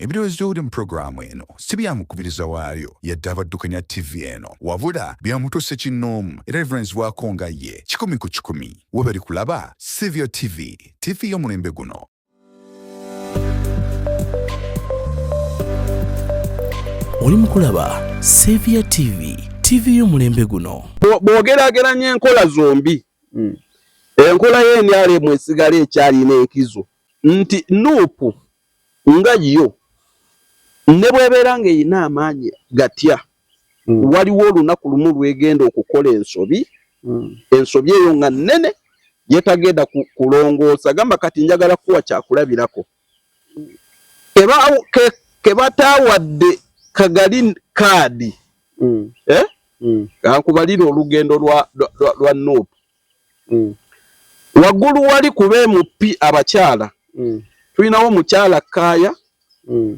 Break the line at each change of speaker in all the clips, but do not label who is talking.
Ebirowoozo by'oli mu pulogulaamu eno si bya mukubiriza waayo yadde abaddukanya TV eno wabula byamutuuse kinnoomu era ebivunaanyizibwako nga ye 100 ku 100 we bali kulaba Saviour TV, TV y'omulembe guno.
Oli mu kulaba Saviour TV, TV y'omulembe guno.
Bwogerageranya enkola zombi enkola y'NRM esigala ekyalina enkizo nti Nuupu nga yo ne bw'ebeera ng'erina amaanyi gatya waliwo olunaku lumu lwegenda okukola ensobi ensobi eyo nga nnene yetagenda kulongoosa gamba kati njagala kuwa kyakulabirako kebataawadde kagali kaadi kakubalira olugendo lwa Nuupu waggulu wali ku b'MP abakyala tulinawo omukyala Kaaya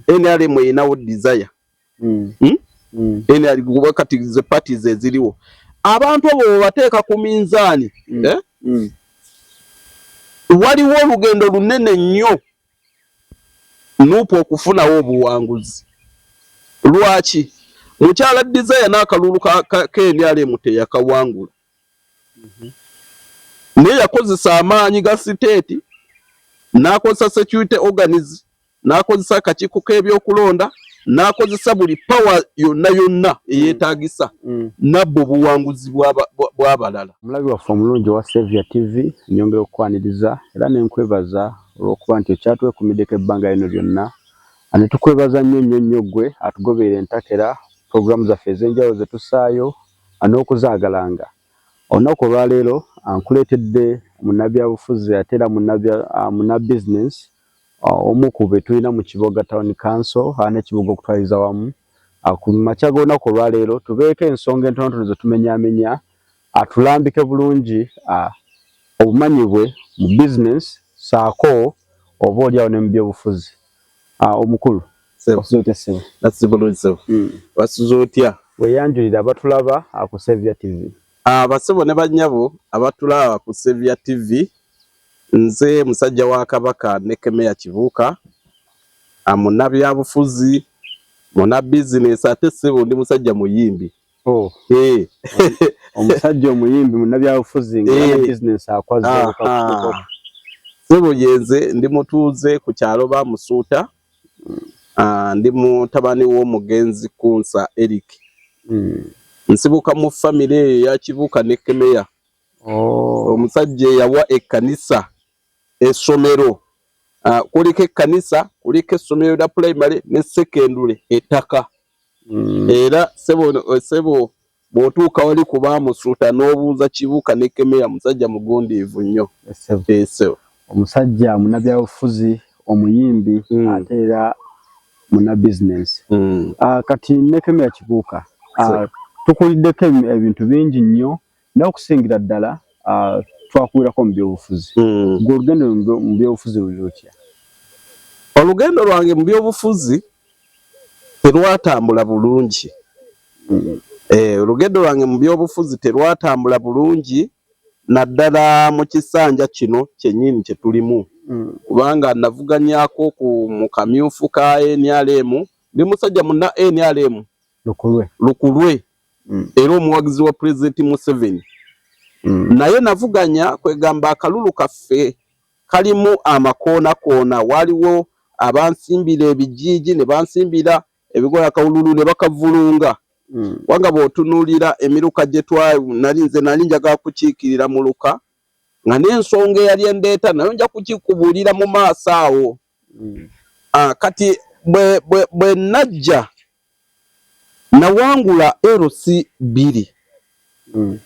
NRM erinawo Desire NRM kati ze parties eziriwo abantu abo bateeka ku minzaani waliwo olugendo lunene nnyo Nuupu okufunawo obuwanguzi. Lwaki mukyala Desire n'akalulu ka NRM teyakawangula naye yakozesa amaanyi ga siteeti n'akozesa security organs n'akozesa akakiiko k'ebyokulonda n'akozesa buli power yonna eyeetaagisa nabbo obuwanguzi bw'abalala.
Omulabi waffe omulungi wa Saviour TV nyongera okukwaniriza era nenkwebaza olw'okuba nti okyatwekumiddeko ebbanga lino lyonna ne tukwebaza nnyo ggwe atugoberera entakera programu zaffe ez'enjawulo ze tusaayo n'okuzaagalanga. Olunaku olwaleero nkuleetedde munnabyabufuzi ate era munnabusiness omu ku be tulina mu Kiboga Town Council n'ekibuga okutwaliza wamu. Ku makya g'olunaku olwaleero tubeeko ensonga entonotono ze tumenyaamenya atulambike bulungi obumanyi bwe mu business saako oba oliawo ne mu byobufuzi. Omukulu
wasuze otya
weyanjulira abatulaba ku Saviour TV.
Abasebo ne bannyabo abatulaba ku Saviour TV, nze musajja wa Kabaka ne Kemeya Kibuuka, munnabyabufuzi, munnabizinesi ate sebo ndi musajja muyimbi.
Omusajja omuyimbi munnabyabufuzi nga business akwaze
sebo yenze ndi mutuuze ku kyalo Bamusuuta, ndi mutabani w'omugenzi Kunsa Eric. Nsibuka mu family ya Kibuuka ne Kemeya. Omusajja yawa ekkanisa essomero. Kuliko ekkanisa, kuliko essomero lya primary ne secondary ettaka. Era sebo bw'otuuka wali ku Bamusuuta n'obuuza Kibuuka ne Kemeya musajja mugundiivu nnyo.
Omusajja munnabyabufuzi omuyimbi ate era munnabusiness. Kati ne Kemeya Kibuuka tukuliddeko ebintu bingi nnyo n'okusingira ddala twakuwirako mu byobufuzi. Olugendo mu byobufuzi luli lutya?
Olugendo lwange mu byobufuzi terwatambula bulungi. Olugendo lwange mu byobufuzi terwatambula bulungi naddala mu kisanja kino kyennyini kye tulimu. Kubanga navuganyako mu kamyufu ka NRM ndi musajja munna NRM Lukulwe era omuwagizi wa President Museveni. Naye navuganya kwegamba akalulu kaffe kalimu amakoona waliwo abansimbira ebijiji ne bansimbira ebigola kawululu ne bakavulunga. Wanga bw'otunuulira emiruka gye nali njagala kukiikirira mu luka nga n'ensonga eyali endeeta nayo nja kukikubuulira mu maaso awo. Kati bwe najja nawangula LC 2.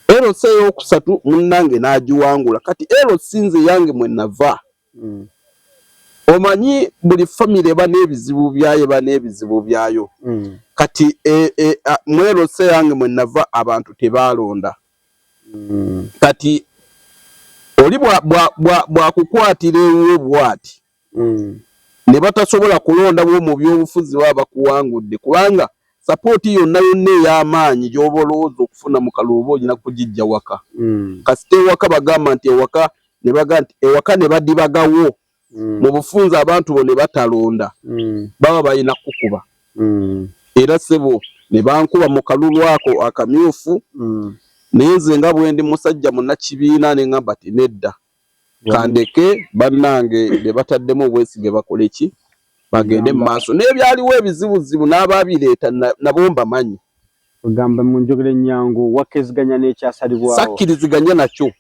LC eyokusatu munnange n'agiwangula. Kati LC nze yange mwe nava. Omanyi buli family eba n'ebizibu byayo eba n'ebizibu byayo. Kati mu LC yange mwe nava abantu tebaalonda. Kati oli bwakukwatira ewe bwati ne batasobola kulonda bwo mu byobufuzi baba kuwangudde kubanga support yonna ey'amaanyi gy'oba olowooza okufuna mu kalulu olina kugijja waka. Kasita ewaka bagamba nti ewaka ne baga nti ewaka ne badibagawo mu bufunza abantu bone batalonda baba balina kukuba era sebo ne bankuba mu kalulu ako akamyufu nenze nga bwendi musajja munnakibiina ne ngamba ati nedda kandeke bannange be bataddemu obwesige bakole ki bagende mu maaso n'ebyaliwo ebizibuzibu n'ababireeta nabo mbamanyi
ogamba mu njogera ennyangu wakkeziganya n'ekyasalibwawo
sakkiriziganya nakyo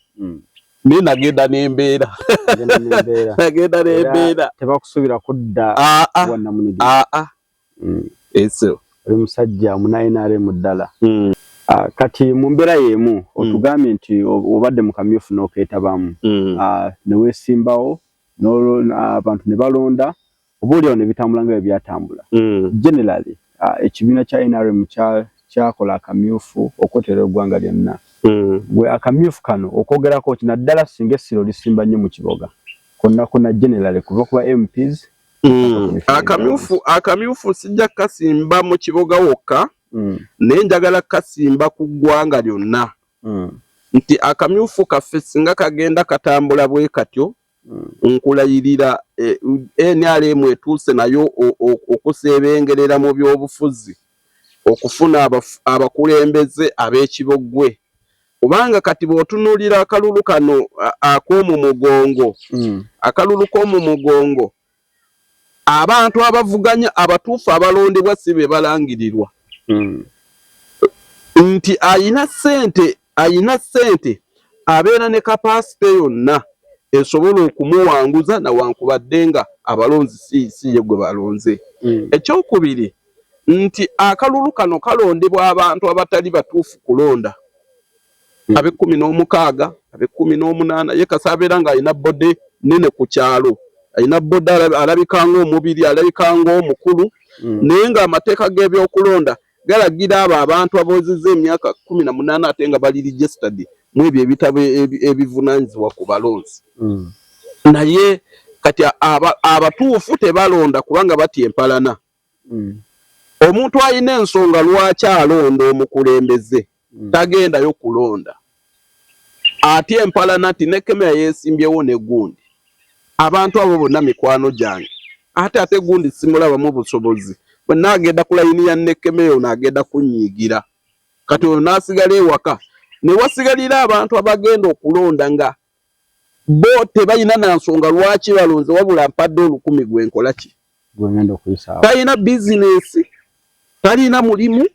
naye nagenda n'embeera nagenda n'embeera
tebakusuubira kudda wannamunigi
eso
oli musajja muna NRM ddala kati mu mbeera y'emu otugambye nti obadde mu kamyufu n'okeetabamu ne weesimbawo abantu ne balonda obaolyawo ne bitambula nga bwe byatambula generally ekibiina kya NRM kyakola akamyufu okwetera eggwanga lyonna gwe akamyufu kano okwogerako kina ddala singa essiro lisimba nnyo mu kiboga konna generally kuva kuba MPs akamyufu sijja kasimba mu kiboga wokka naye njagala kasimba ku ggwanga lyonna nti akamyufu kaffe singa kagenda katambula bwe katyo nkulayirira NRM etuuse nayo okuseebengerera mu byobufuzi okufuna abakulembeze ab'ekibogwe kubanga kati bw'otunuulira akalulu kano ak'omu mugongo akalulu k'omu mugongo abantu abavuganya abatuufu abalondebwa si be balangirirwa nti ayina ssente abeera ne kapasite yonna esobola okumuwanguza nawankubadde nga abalonzi si ye gwe balonze ekyokubiri nti akalulu kano kalondebwa abantu abatali batuufu kulonda abe16 abe18 ye kasabeera nga alina bode nene ku kyalo alina bode alabika ng'omubiri alabika ng'omukulu naye nga amateeka g'ebyokulonda galagira abo abantu abozizza emyaka 18 ate nga bali registered mu ebyo ebitabo ebivunaanyizibwa ku balonzi naye kati abatuufu tebalonda kubanga batya empalana omuntu alina ensonga lwaki alonda omukulembeze tagendayo kulonda atya empalana nti ne Kemera yeesimbyewo ne gundi abantu abo bonna mikwano gyange ate gundi simulabamu busobozi bwe naagenda ku layini ya ne Kemera naagenda kunyiigira kati ono n'asigala ewaka ne wasigalira abantu abagenda okulonda nga bo tebalina na nsonga lwaki balonze wabula mpadde 10,000 gwenkola ki gwengenda okuyisaawo
talina bizinesi talina mulimu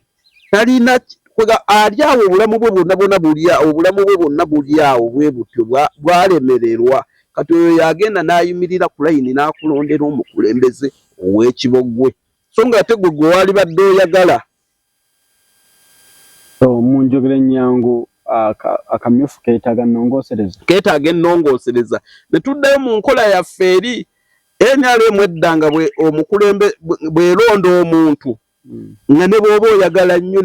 talina kwega ali awo obulamu bwe bwonna buli awo bwe butyo bwalemererwa kati oyo yagenda n'ayimirira ku layini n'akulondera omukulembeze ow'ekibogwe so nga ate gwe wali badde oyagala
mu njogera ennyangu akamyufu keetaaga ennongoosereza
ne tuddayo mu nkola yaffe eri NRM eddanga omukulembe bw'eronda omuntu nga ne bw'oba oyagala nnyo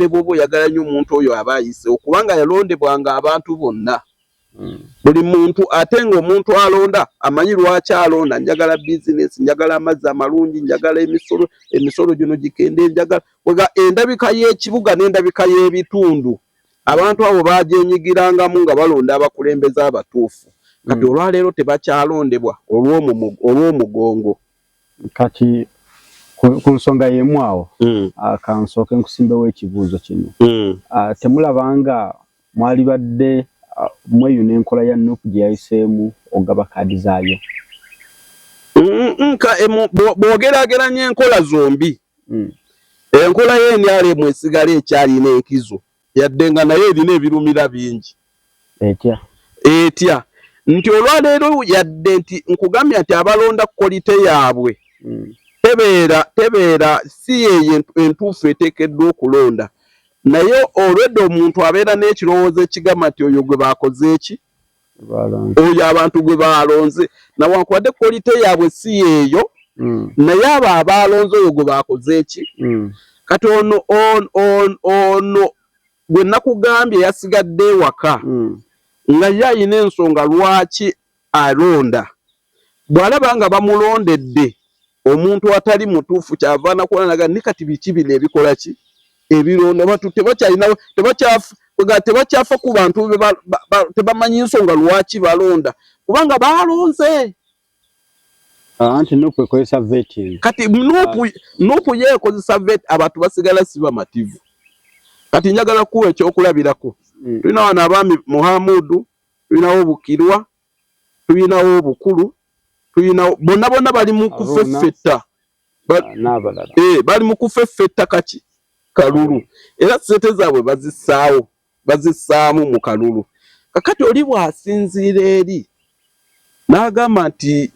omuntu oyo aba ayise okubanga yalondebwanga abantu bonna buli muntu ate ng'omuntu alonda amanyi lwaki alonda njagala bizinesi njagala amazzi amalungi njagala emisolo gino gikende njagala wega endabika y'ekibuga n'endabika y'ebitundu abantu abo bajenyigirangamu nga balonda abakulembeze abatuufu kati olwaleero tebakyalondebwa olw'omugongo
kati ku nsonga y'emu awo kansooke nkusimbewo ekibuuzo kino temulabanga mwali badde mweyuna enkola ya NUP gye yayiseemu ogaba kaadi zaayo bw'ogeraageranya enkola zombi enkola y'NRM esigala ekyalina enkizo yadde nga naye erina ebirumira bingi etya nti olwaleero yadde nti nkugambya nti abalonda kolite yaabwe tebeera si yeyo entuufu eteekeddwa okulonda naye olwedde omuntu abeera n'ekirowoozo ekigamba nti oyo gwe baakoze eki oyo abantu gwe balonze nawankubadde kolite yaabwe si yeeyo naye abo abalonze oyo gwe baakoze eki kati ono gwe nakugambye yasigadde ewaka nga ye alina ensonga lwaki alonda bw'alaba nga bamulondedde omuntu atali mutuufu kyavaana kulanaga ni kati biki bino ebikola ki ebironda abantu tebakyafa ku bantu tebamanyi nsonga lwaki balonda kubanga balonze Anti Nuupu ekozesa vetting.
Kati Nuupu yekozesa vet abantu basigala siba mativu. Kati njagala kuwa ekyokulabirako. Tulina wano abaami Muhamudu, tulinawo Bukirwa, tulinawo Bukulu, tulinawo bonna bali mu kufeffetta.
N'abalala.
Bali mu kufeffetta kaki kalulu. Era ssente zaabwe bazissaamu mu kalulu. Kakati oli bw'asinziira eri n'agamba nti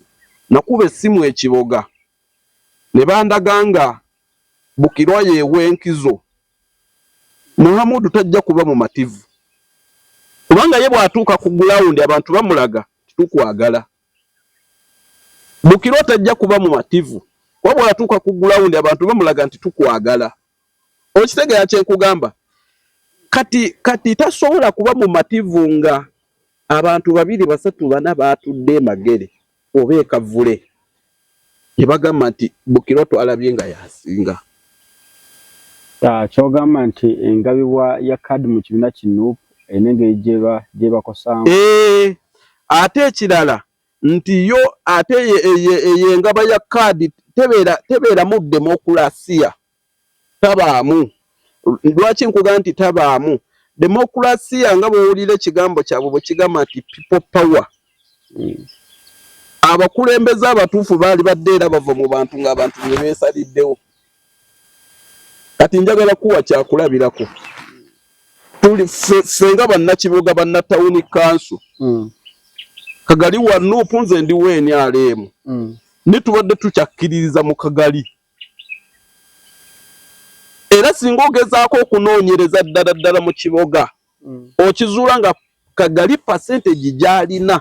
nakuba essimu ekiboga ne bandaga nga Bukirwa yeewa enkizo, Muhamudu tajja kuba mu mativu. Kubanga ye bw'atuuka ku gulawundi abantu bamulaga titukwagala. Bukirwa tajja kuba mu mativu. Kuba bw'atuuka ku gulawundi abantu bamulaga nti tukwagala. Okitegeera kye nkugamba. Kati tasobola kuba mu mativu nga abantu 2, 3, 4 baatudde magere oba ekavule. Yebagamba nti Bukirwa twalabye nga yasinga.
Kyogamba nti engabibwa ya kadi mu kibiina ki Nuupu enenge gyebakosaamu.
Ate ekirala nti yo ate engaba ya kadi tebeeramu demokulasiya. Tabaamu. Lwaki nkugamba nti tabaamu? Demokulasiya nga bw'owulira ekigambo kyabwe bwe kigamba nti people power. Abakulembeze abatuufu baali badde era bava mu bantu ng'abantu bye beesaliddewo. Kati njagala kuwa kyakulabirako. Tuli fenga bannakibuga bannatawuni kansu. Kagali wa Nuupu nze ndi weni alemu. Nitubadde tukyakkiririza mu Kagali. Era singa ogezaako okunoonyereza ddala mu kiboga, okizuula nga Kagali percentage gy'alina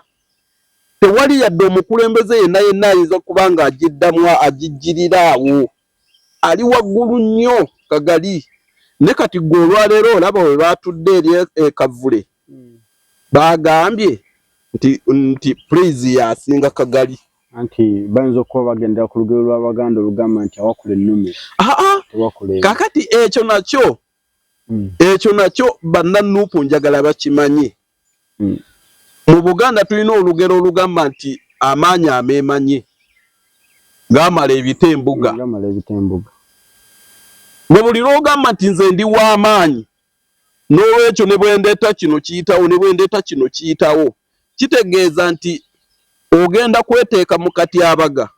tewali yadde omukulembeze yenna ayinza okuba nga agijjirira awo. Ali waggulu nnyo Kagali. Ne kati gwe olwaleero olaba we baatudde eri ekavule. Bagambye nti praise yasinga Kagali.
Anti bayinza okuba bagendera ku lugero lw'Abaganda olugamba nti awakula ennume.
Kakati ekyo nakyo bannanuupu njagala bakimanye. Mu Buganda tulina olugero olugamba nti amaanyi ameemanye gaamala ebitembuga. Bwe buli lw'ogamba nti nze ndi w'amaanyi n'olwekyo ne bwe ndeeta kino kiyitawo ne bwe ndeeta kino kiyitawo, kitegeeza nti ogenda kweteeka mu katyabaga.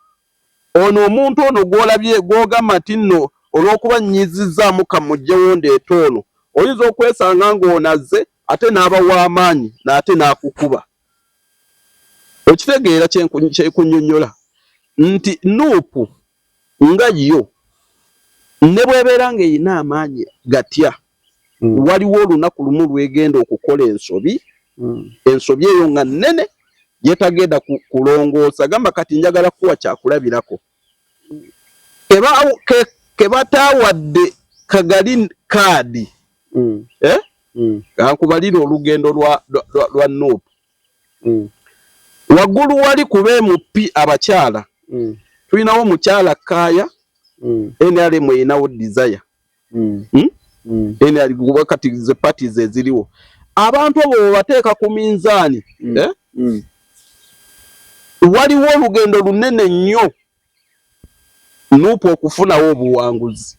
Ono omuntu ono gw'olabye gw'ogamba nti nno olw'okuba nnyizizzaamu kamugyewo ndeeta ono, oyinza okwesanga ng'onazze ate n'aba w'amaanyi n'ate n'akukuba. Okitegeera kyekunnyonnyola nti Nuupu nga yo ne bw'ebeera ng'eyina amaanyi gatya, waliwo olunaku lumu lwegenda okukola ensobi. Ensobi eyo nga nnene yetagenda kulongoosa. Gamba kati njagala kuwa kyakulabirako. Kebataawadde Kagali kaadi. Kankubalira olugendo lwa Nuupu. Waggulu wali ku b'MP abakyala. Tulinawo mukyala Kaaya. NRM erinawo Desire. NRM kati ze parties eziriwo. Abantu abo bateeka ku minzaani. Waliwo olugendo lunene nnyo Nuupu okufunawo obuwanguzi.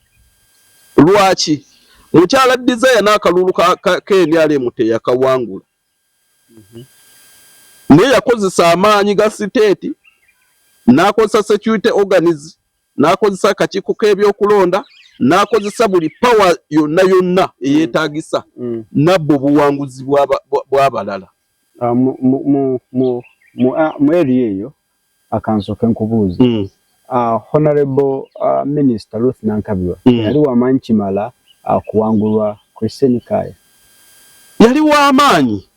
Lwaki? Mukyala Desire n'akalulu ka NRM teyakawangula. Naye yakozesa amaanyi ga siteeti, n'akozesa security organs, n'akozesa akakiiko k'ebyokulonda, n'akozesa buli power yonna eyeetaagisa, nabbo obuwanguzi bw'abalala.
Mu area eyo akansooka nkubuuza. Honorable Minister Ruth Nankabirwa yali w'amaanyi kimala kuwangulwa Christine Kaaya.
Yali w'amaanyi.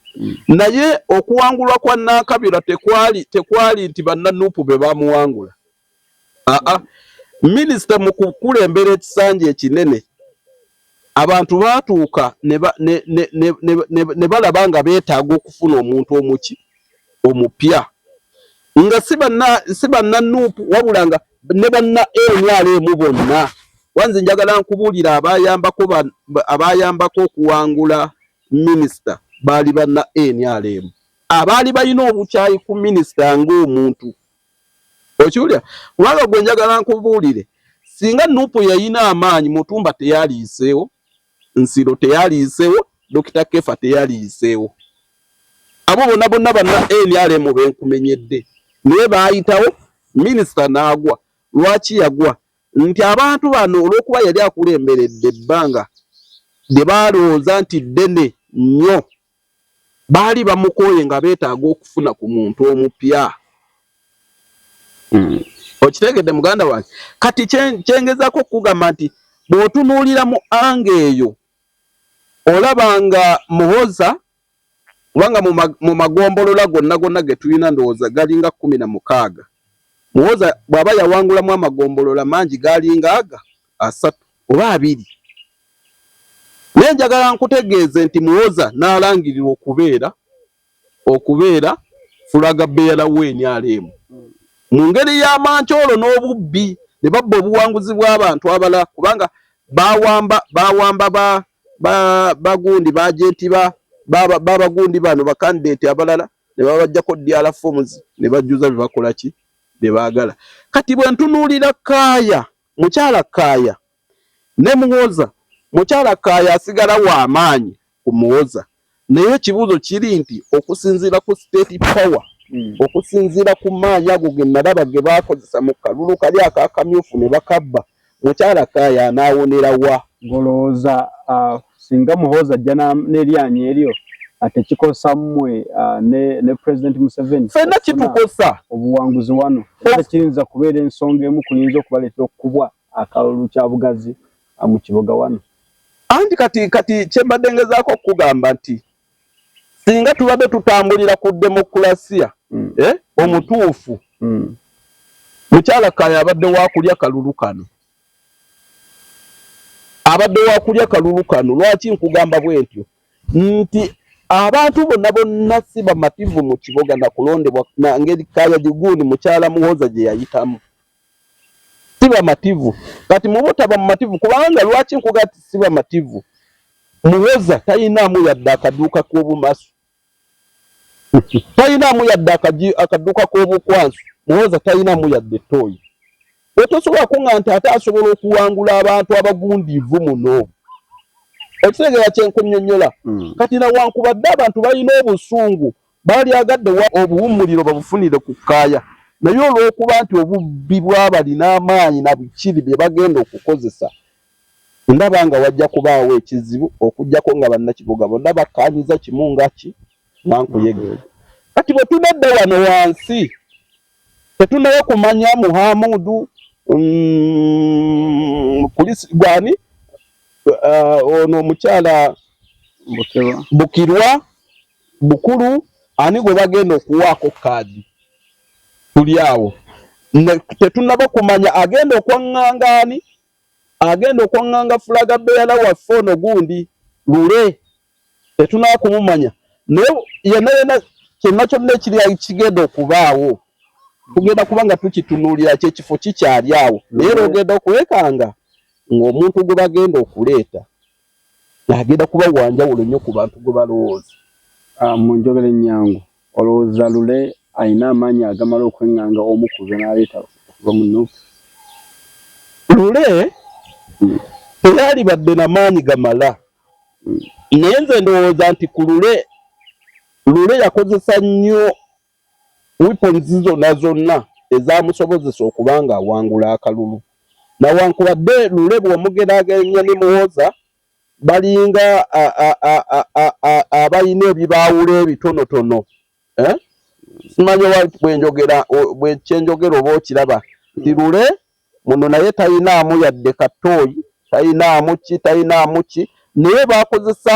Naye okuwangulwa kwa Nankabirwa tekwali nti bannanuupu be bamuwangula. Minisita mu kukulembera ekisanja ekinene, abantu baatuuka ne balaba nga beetaaga okufuna omuntu omupya. Nga si bannanuupu wabula nga ne banna NRM bonna. Wanze njagala nkubuulira abayambako okuwangula minisita baali banna NRM. Abaali balina obukyayi ku minisita ng'omuntu. okiwulira kubanga gwe njagala nkubuulire singa Nuupu yayina amaanyi Mutumba teyaliiseewo Nsiro teyaliiseewo Dokita Kefa teyaliiseewo abo bonna bonna banna NRM benkumenyedde naye baayitawo minisita n'agwa lwaki yagwa nti abantu bano olw'okuba yali akulemberedde ebbanga lye balowooza nti ddene nnyo baali bamukooye nga beetaaga okufuna ku muntu omupya okitegedde muganda wange kati kyengezaako okugamba nti bw'otunuulira mu anga eyo olabanga Muhooza kubanga mu magombolola gonna ge tulina ndowooza galinga 16 Muhooza bw'aba yawangulamu amagombolola mangi galinga 3 oba 2 naye njagala nkutegeeze nti Muhooza n'alangirirwa okubeera fulaga beera w'NRM mu ngeri y'amancoolo n'obubbi ne babba obuwanguzi bw'abantu abalala kubanga bawamba bagundi bajenti babagundi bano bakandidate abalala ne babajjako DR forms ne bajjuza bebakola ki bebaagala kati bwe ntunuulira Kaaya mukyala Kaaya ne Muhooza mukyala Kaaya asigala wa amaanyi ku Muhooza naye ekibuuzo kiri nti okusinziira ku state power okusinziira ku maanyi ago ge nalaba ge baakozesa mu kalulu kali akakamyufu ne bakabba mukyala Kaaya anaawonera wa
golooza singa Muhooza ajja n'eryanyi eryo ate kikosa mmwe ne President Museveni
fenna kitukosa
obuwanguzi wano era kirinza kubeera ensonga emu kuyinza okubaleetera okukubwa akalulu kya bugazi mu kibuga wano
anti kati kyembadde ngezaako okugamba nti singa tubadde tutambulira ku demokrasiya omutuufu mukyala Kaaya abadde waakulya kalulu kano lwaki nkugamba bwentyo nti abantu bonna si bamativu mu kibuga nakulondebwa na ngeri Kaaya Giguuni mukyala Muhooza gye yayitamu si bamativu kati mubutaba mumativu kubanga lwaki nkugati si bamativu Muhooza tayinaamu yadde akaduuka k'obumasu tayinaamu yadde akaduuka k'obukwansu Muhooza tayinaamu yadde ttooyi otosobola kunga nti ate asobola okuwangula abantu abagundiivu muno ekitegera kyenkunnyonnyola kati nawankubadde abantu balina obusungu balyagadde obuwummuliro babufunire ku Kaaya naye olw'okuba nti obubbi bw'abalina amaanyi na bukiri bye bagenda okukozesa ndaba nga wajja kubaawo ekizibu okujjako nga bannakibuga bonna bakkaanyiza kimu nga ki nankuyege kati bwe tunadde wano wansi tetunaye kumanya Muhamudu gwani ono omukyala Bukirwa Bukulu ani gwe bagenda okuwaako kaadi tuli awo tetunaba kumanya agenda okwaŋŋanga ani agenda okwaŋŋanga fulaga beera waffe ono gundi Lule tetunaba kumumanya naye yenna kyonna ekiri kigenda okubaawo tugenda kubanga tukitunuulira kyekifo kikyali awo naye lwogenda okulekanga ng'omuntu gwe bagenda okuleeta agenda kuba wanjawulo nnyo ku bantu gwe balowooza
mu njogera ennyangu olowooza Lule ayina amaanyi agamala okweŋŋanga omu ku be n'aleeta okuva mu Nuupu
Lule teyali badde n'amaanyi gamala naye nze ndowooza nti ku Lule yakozesa nnyo weapons zonna ezaamusobozesa okuba nga awangula akalulu nawankubadde Lule bw'omugeraageranya ne Muhooza balinga abalina ebibaawula ebitonotono simanyi bwekyenjogera oba okiraba nti Lule muno naye tayinaamu yadde katooyi tayinaamu ki naye baakozesa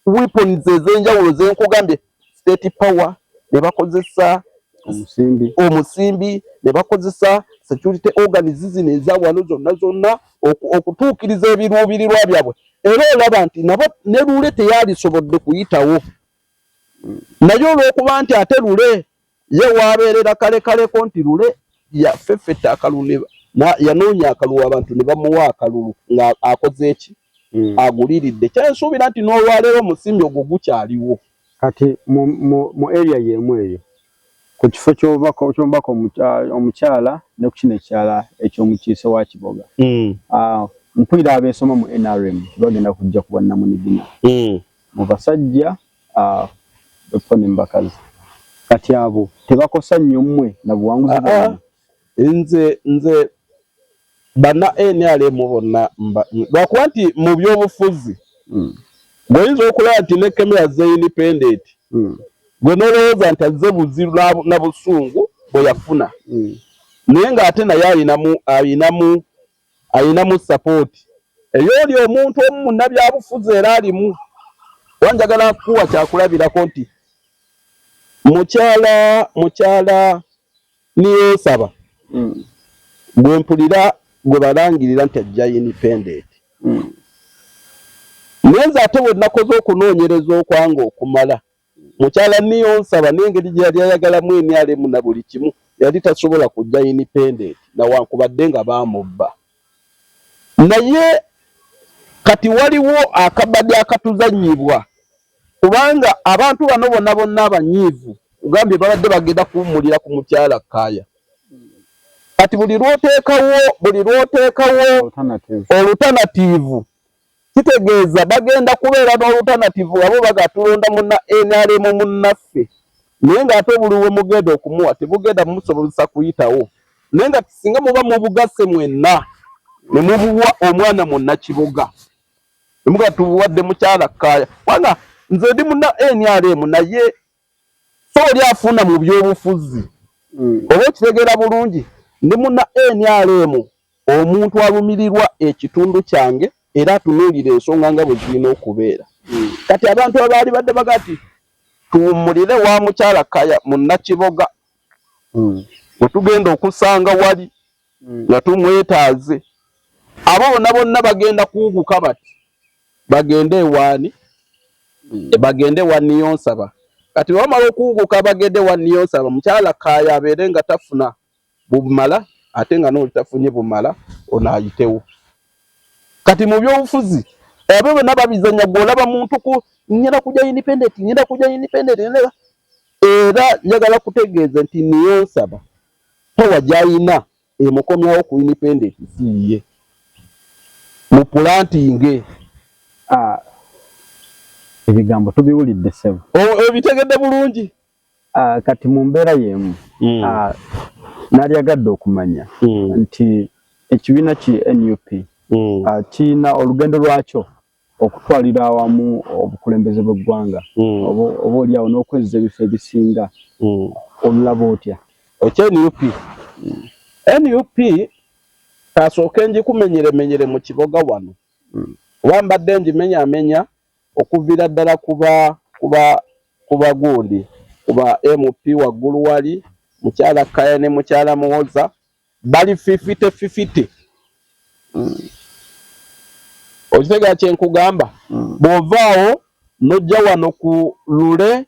weapons ez'enjawulo zenkugambye state power ne bakozesa omusimbi ne bakozesa security organisms eza wano zonna okutuukiriza ebiruubirirwa byabwe era olaba nti nabo ne Lule teyalisobodde kuyitawo naye olw'okuba nti ate Lule ye waabeerera kalekaleko nti Lule yafeffetta akalulu yanoonya akalulu abantu ne bamuwa akalulu nga akoze eki aguliridde kyensuubira nti n'olwaleero omusimbi ogwo gukyaliwo
kati mu area y'emu eyo ku kifo ky'obubaka omukyala ne ku kino ekyala eky'omukiise wa Kiboga. Mpulira abeesoma mu NRM bagenda kujja ku bwannamunigina mu basajja bepone mbakazi kati abo tebakosa nnyo mmwe na buwanguzi bwonna.
nze bana NRM bonna lwakuba nti mu byobufuzi goyinza okulaba nti ne Kemera ze independent gwe nolowooza nti azze buziru na busungu bwe yafuna naye ng'ate naye ayinamu support eyo oli omuntu omu munnabyabufuzi era alimu wanjagala kuwa kyakulabirako nti mukyala niyo saba gwe mpulira gwe balangirira nti ajja independent nyenza ate bwe nakoze okunoonyereza okwange okumala mukyala niyo nsaba n'engeri gye yali ayagalamu NRM na buli kimu yali tasobola kujja independent nawankubadde nga baamubba naye kati waliwo akabadde akatuzannyibwa kubanga abantu bano bonna abanyiivu ugambye babadde bagenda kuwummulira ku mukyala Kaaya kati buli lw'oteekawo alternative kitegeeza bagenda kubeera n'olutanativu abo bagatulonda munna NRM munnaffe naye ng'ate buli we mugenda okumuwa tebugenda mumusobozesa kuyitawo naye nga singa muba mubugase mwenna ne mubuwa omwana munnakibuga ne muga tubuwadde mukyala Kaaya kubanga nze ndi munna NRM naye so oli afuna mu byobufuzi oba okitegeera bulungi ndi munna NRM omuntu alumirirwa ekitundu kyange era atunuulira ensonga nga bwe zirina okubeera kati abantu abaali badde bagati tuwummulire wa mukyala Kaaya munnakiboga we tugenda okusanga wali nga tumwetaaze abo bonna bagenda kuwuguka bati bagende ewaani bagende wa niyo nsaba kati bamala okuwuguka bagende wa niyo nsaba mukyala Kaaya abeere nga tafuna bumala ate nga n'oli tafunye bumala ono ayitewo kati mu byobufuzi abo bonna babizanya gw'olaba muntu ku nnyina kujja independent era njagala kutegeeza nti niyo nsaba powa gy'ayina emukomyawo ku independent siye mu planting
ebigambo tubiwulidde ssebo
obitegedde bulungi
kati mu mbeera y'emu nalyagadde okumanya nti ekibiina ki NUP kiyina olugendo lwakyo okutwalira awamu obukulembeze bw'eggwanga oba oliawo n'okwezza ebifo ebisinga olulaba otya
NUP kasooke njikumenyere mu Kiboga wano kuba mbadde njimenyamenya okuviira ddala kuba gundi kuba MP waggulu wali mukyala Kaaya ne mukyala Muwoza bali 50-50 okitegeera kye nkugamba bw'ovaawo n'ojja wano ku Lule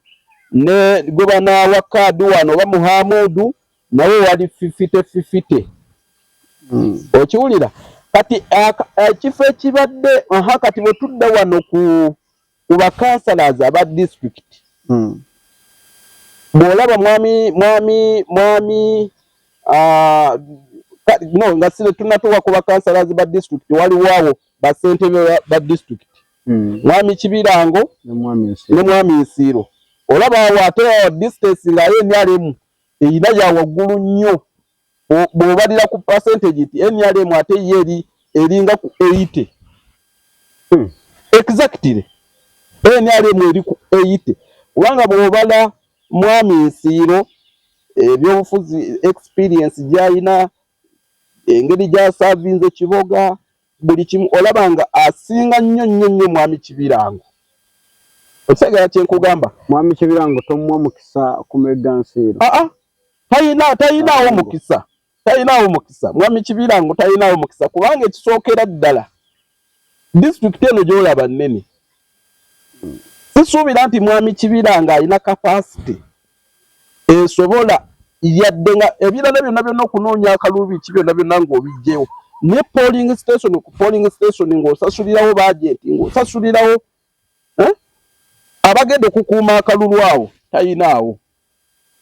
ne gwe banaawa kaadi wano oba Muhamudu nawe wali 50-50 okiwulira kati ekifo ekibadde kati bwe tudda wano ku bakansalazi aba district bw'olaba mwami no nga sile tunatuwa ku bakansalazi ba district waliwo awo basentebe ba district mwami Kibirango ne mwami Nsiro olaba awo ate distance nga NRM eyina ya waggulu nnyo bw'obalira ku percentage ti NRM ate ye eringa ku 80 exactly NRM eri ku 80 kubanga bw'obala mwami Nsiro ebyobufuzi experience gy'ayina engeri gy'asavinze Kiboga buli kimu olaba nga asinga nnyo mwami Kibirango otegera kye nkugamba
mwami Kibirango tomuwa mukisa kumega Nsiro
tayinaawo mukisa mwami Kibirango tayinaawo mukisa kubanga ekisookera ddala district eno gy'olaba nnene sisuubira nti mwami Kibirango alina capacity esobola yadde nga ebirala byonna okunoonya akalubi byonna ng'obijjewo ne polling station ng'osasulirawo bagenti ng'osasulirawo abagenda okukuuma akalulu awo tayinaawo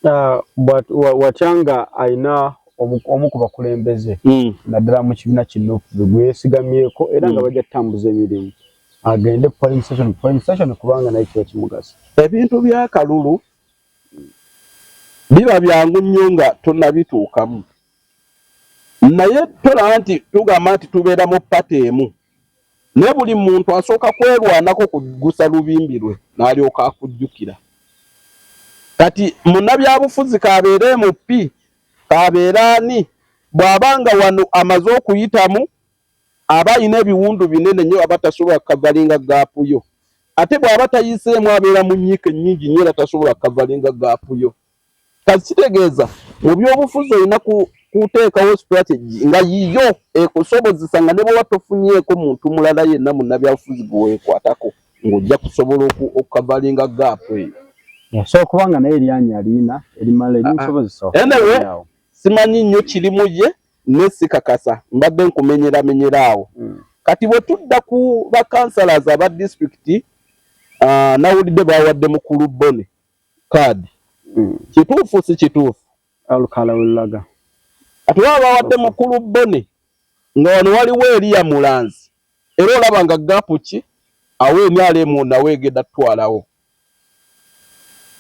But wachanga aina omu ku bakulembeze naddala mu kibiina kino gwesigamyeko era nga bajja kutambuza emirimu agende polling station kubanga naye kiba kimugasa.
Ebintu bya kalulu biba byangu nnyo nga tonnabituukamu, naye tolaba nti tugamba nti tubeera mu pati emu naye buli muntu asooka kwerwanako kugusa lubimbi lwe n'alyoka akujjukira. Kati munnabyabufuzi kabeere MP kabeera ani bw'abanga wano amaze okuyitamu aba alina ebiwundu binene nnyo abatasobola kukavalinga gaapu yo, ate bw'aba tayiseemu abeera mu nyiike nnyingi nnyo era tasobola kukavalinga gaapu yo. Kitegeeza mu byobufuzi olina kuteekawo strategy nga yiyo ekusobozesa nga ne bwe tofunyeeko muntu mulala yenna munnabyabufuzi gwe weekwatako ng'ojja kusobola okukavalinga gaapu eyo.
So kubanga naye eryanyi alina erimala erimusobozesa.
Anyway, simanyi nnyo kirimu ye ne sikakasa mbadde nkumenyeramenyeraawo. Kati bwe tudda ku bakansalas aba disitulikiti nawulidde baawadde mukulu Bone kaadi. Kituufu si kituufu?
Alukala ulaga.
Ati baba bawadde mukulu Bone nga wano waliwo Elia Mulanzi era olaba nga gaapu ki awo emyalemu nawe egenda tutwalawo.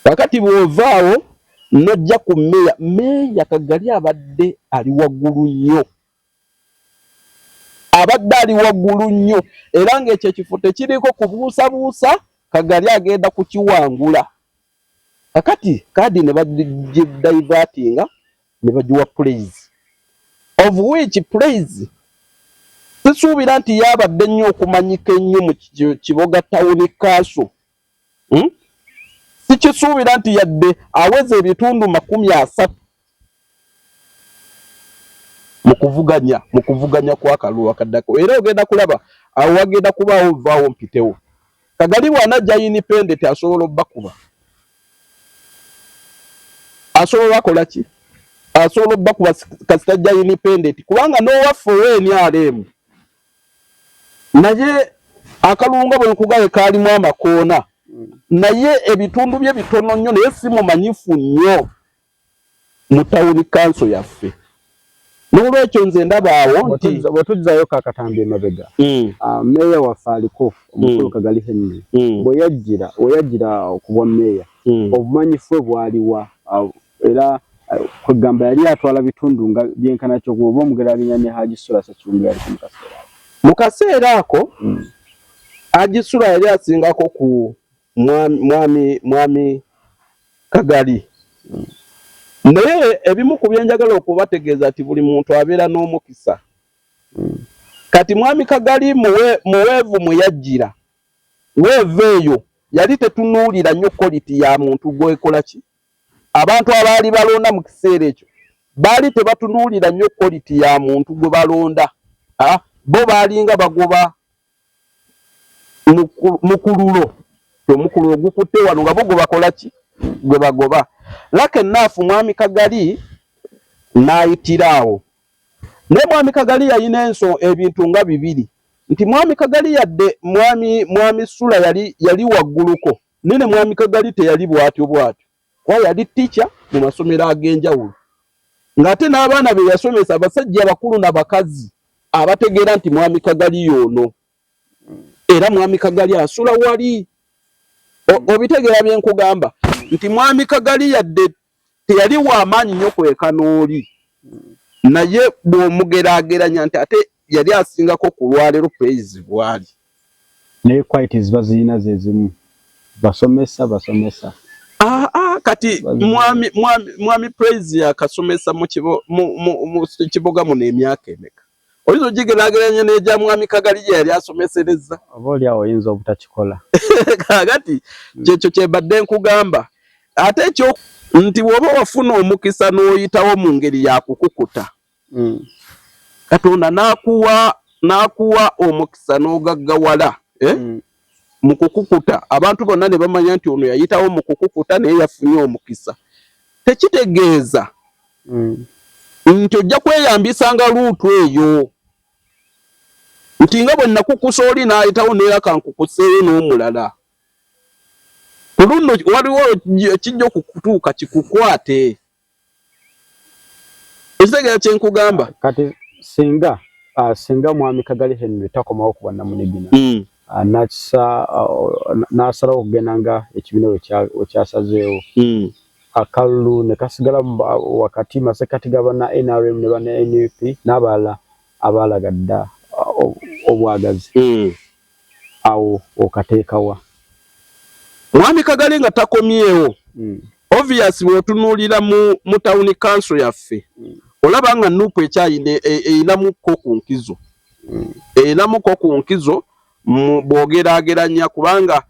Kakati bw'ovaawo nojja ku meeya Kagali abadde ali waggulu nnyo, abadde ali waggulu nnyo era ng'ekyo ekifo tekiriko kubuusabuusa Kagali agenda kukiwangula. Kakati kaadi ne bagidaivatinga ne bagiwa praise, of which praise sisuubira nti yabadde nnyo okumanyika ennyo mu Kiboga Town Council. Sikisuubira nti yadde aweza ebitundu 30 mu kuvuganya kwa kalulu akaddako era ogenda kulaba awo wagenda kubaawo vaawo mpitewo. Kagali bw'anajja independent asobola obbakuba, asobola akola ki? Asobola obbakuba kasitajja independent kubanga n'owaffe NRM naye akalunga bwe nkugaye kaalimu amakoona naye ebitundu bye bitono nnyo naye si mumanyifu nnyo mu Town Council yaffe. N'olwekyo nze ndabaawo nti
bwe tuzzayo Kaakatambi emabega meeya waffe aliko omukulu Kagali Henry bwe yajjira okubwa meeya obumanyifu bwaliwa era kwegamba yali atwala bitundu nga byenkana kyo oba omugereranya ne Haji Sula Ssekirumbi yali mu kaseera ako Haji Sula yali asingako ku mwami Kagali. Naye ebimu ku byenjagala okubategeeza ati buli muntu abeera n'omukisa. Kati mwami Kagali muweevu mwe yajjira weeva eyo yali tetunuulira nnyo quality ya muntu gwekola ki. Abantu abaali balonda mu kiseera ekyo baali tebatunuulira nnyo quality ya muntu gwe balonda. Bo baalinga bagoba mukululo omukulu ogukutte wano nga bogo bakola ki gwe bagoba. Lake naafu mwami Kagali n'ayitiraawo. Naye mwami Kagali yalina ebintu nga bibiri nti mwami Kagali yadde mwami Sula yali wagguluko nene mwami Kagali teyali bwatyo kuba yali teacher mu masomero ag'enjawulo ng'ate n'abaana be yasomesa abasajja abakulu n'abakazi abategeera nti mwami Kagali y'ono era mwami Kagali asula wali. Obitegeera bye nkugamba nti mwami Kagali yadde teyali w'amaanyi nnyo kweka n'oli naye bw'omugeraageranya nti ate yali asingako ku lwaleero praise bwali. Naye qualities bazirina ze zimu basomesa.
Kati mwami praise yakasomesa mu Kiboga muno emyaka emeka oyinza ogigeraageranya n'egya mwami Kagali gye yali asomesereza.
Oba oli awo oyinza obutakikola.
Kakati kyekyo kyebadde nkugamba ate ekyo nti bw'oba wafuna omukisa n'oyitawo mu ngeri ya kukukuta Katonda n'akuwa omukisa n'ogaggawala mu kukukuta abantu bonna ne bamanya nti ono yayitawo mu kukukuta naye yafunye omukisa. Tekitegeeza nti ojja kweyambisanga luutu eyo nti nga bwe nakukusa oli n'ayitawo neera kankukuseeyo n'omulala. Luno waliwo kijja okutuuka kikukwate. Ekitegeeza kye nkugamba.
Kati singa mwami Kagali Henry takomawo ku bannamunigina n'asalawo okugenda nga ekibiina we kyasazeewo akalulu ne kasigala wakati masekati ga banna NRM ne banna NUP n'abalala abaalaga dda obwagazi awo okateekawa.
Mwami Kagali nga takomyewo obviously bw'otunuulira mu town council yaffe olaba nga Nuupu eyinamuko ku nkizo eyinamuko ku nkizo bw'ogeraageranya kubanga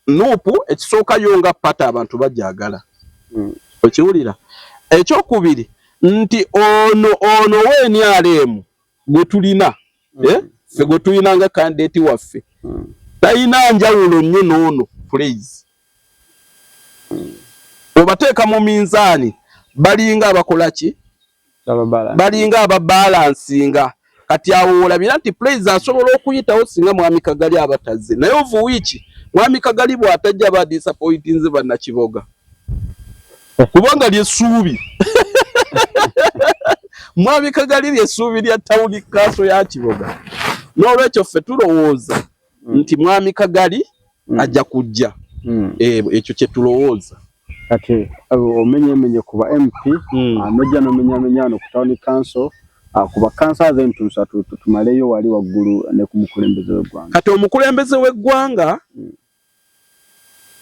Nuupu ekisookayo nga pata abantu bajagala okiwulira. Ekyokubiri nti ono w'NRM gwe tulina ffe gwe tulina nga candidate waffe talina njawulo nnyo n'ono please. Obateeka mu minzaani balinga abakola ki? Balinga ababalansinga. Kati awo olabira nti please asobola okuyitawo singa mwami Kagali abataze. Naye ovuwiiki mwami Kagali bw'atajja ba disappointinze bannakiboga. Kubanga ly'essuubi. Mwami Kagali ly'essuubi lya town council ya Kiboga. N'olwekyo ffe tulowooza nti mwami Kagali ajja kujja. Ekyo kye tulowooza.
Kati omenye kuba MP nojja n'omenya ku town council kuba councillors entuusa tumaleyo wali waggulu ne ku mukulembeze w'eggwanga.
Kati omukulembeze w'eggwanga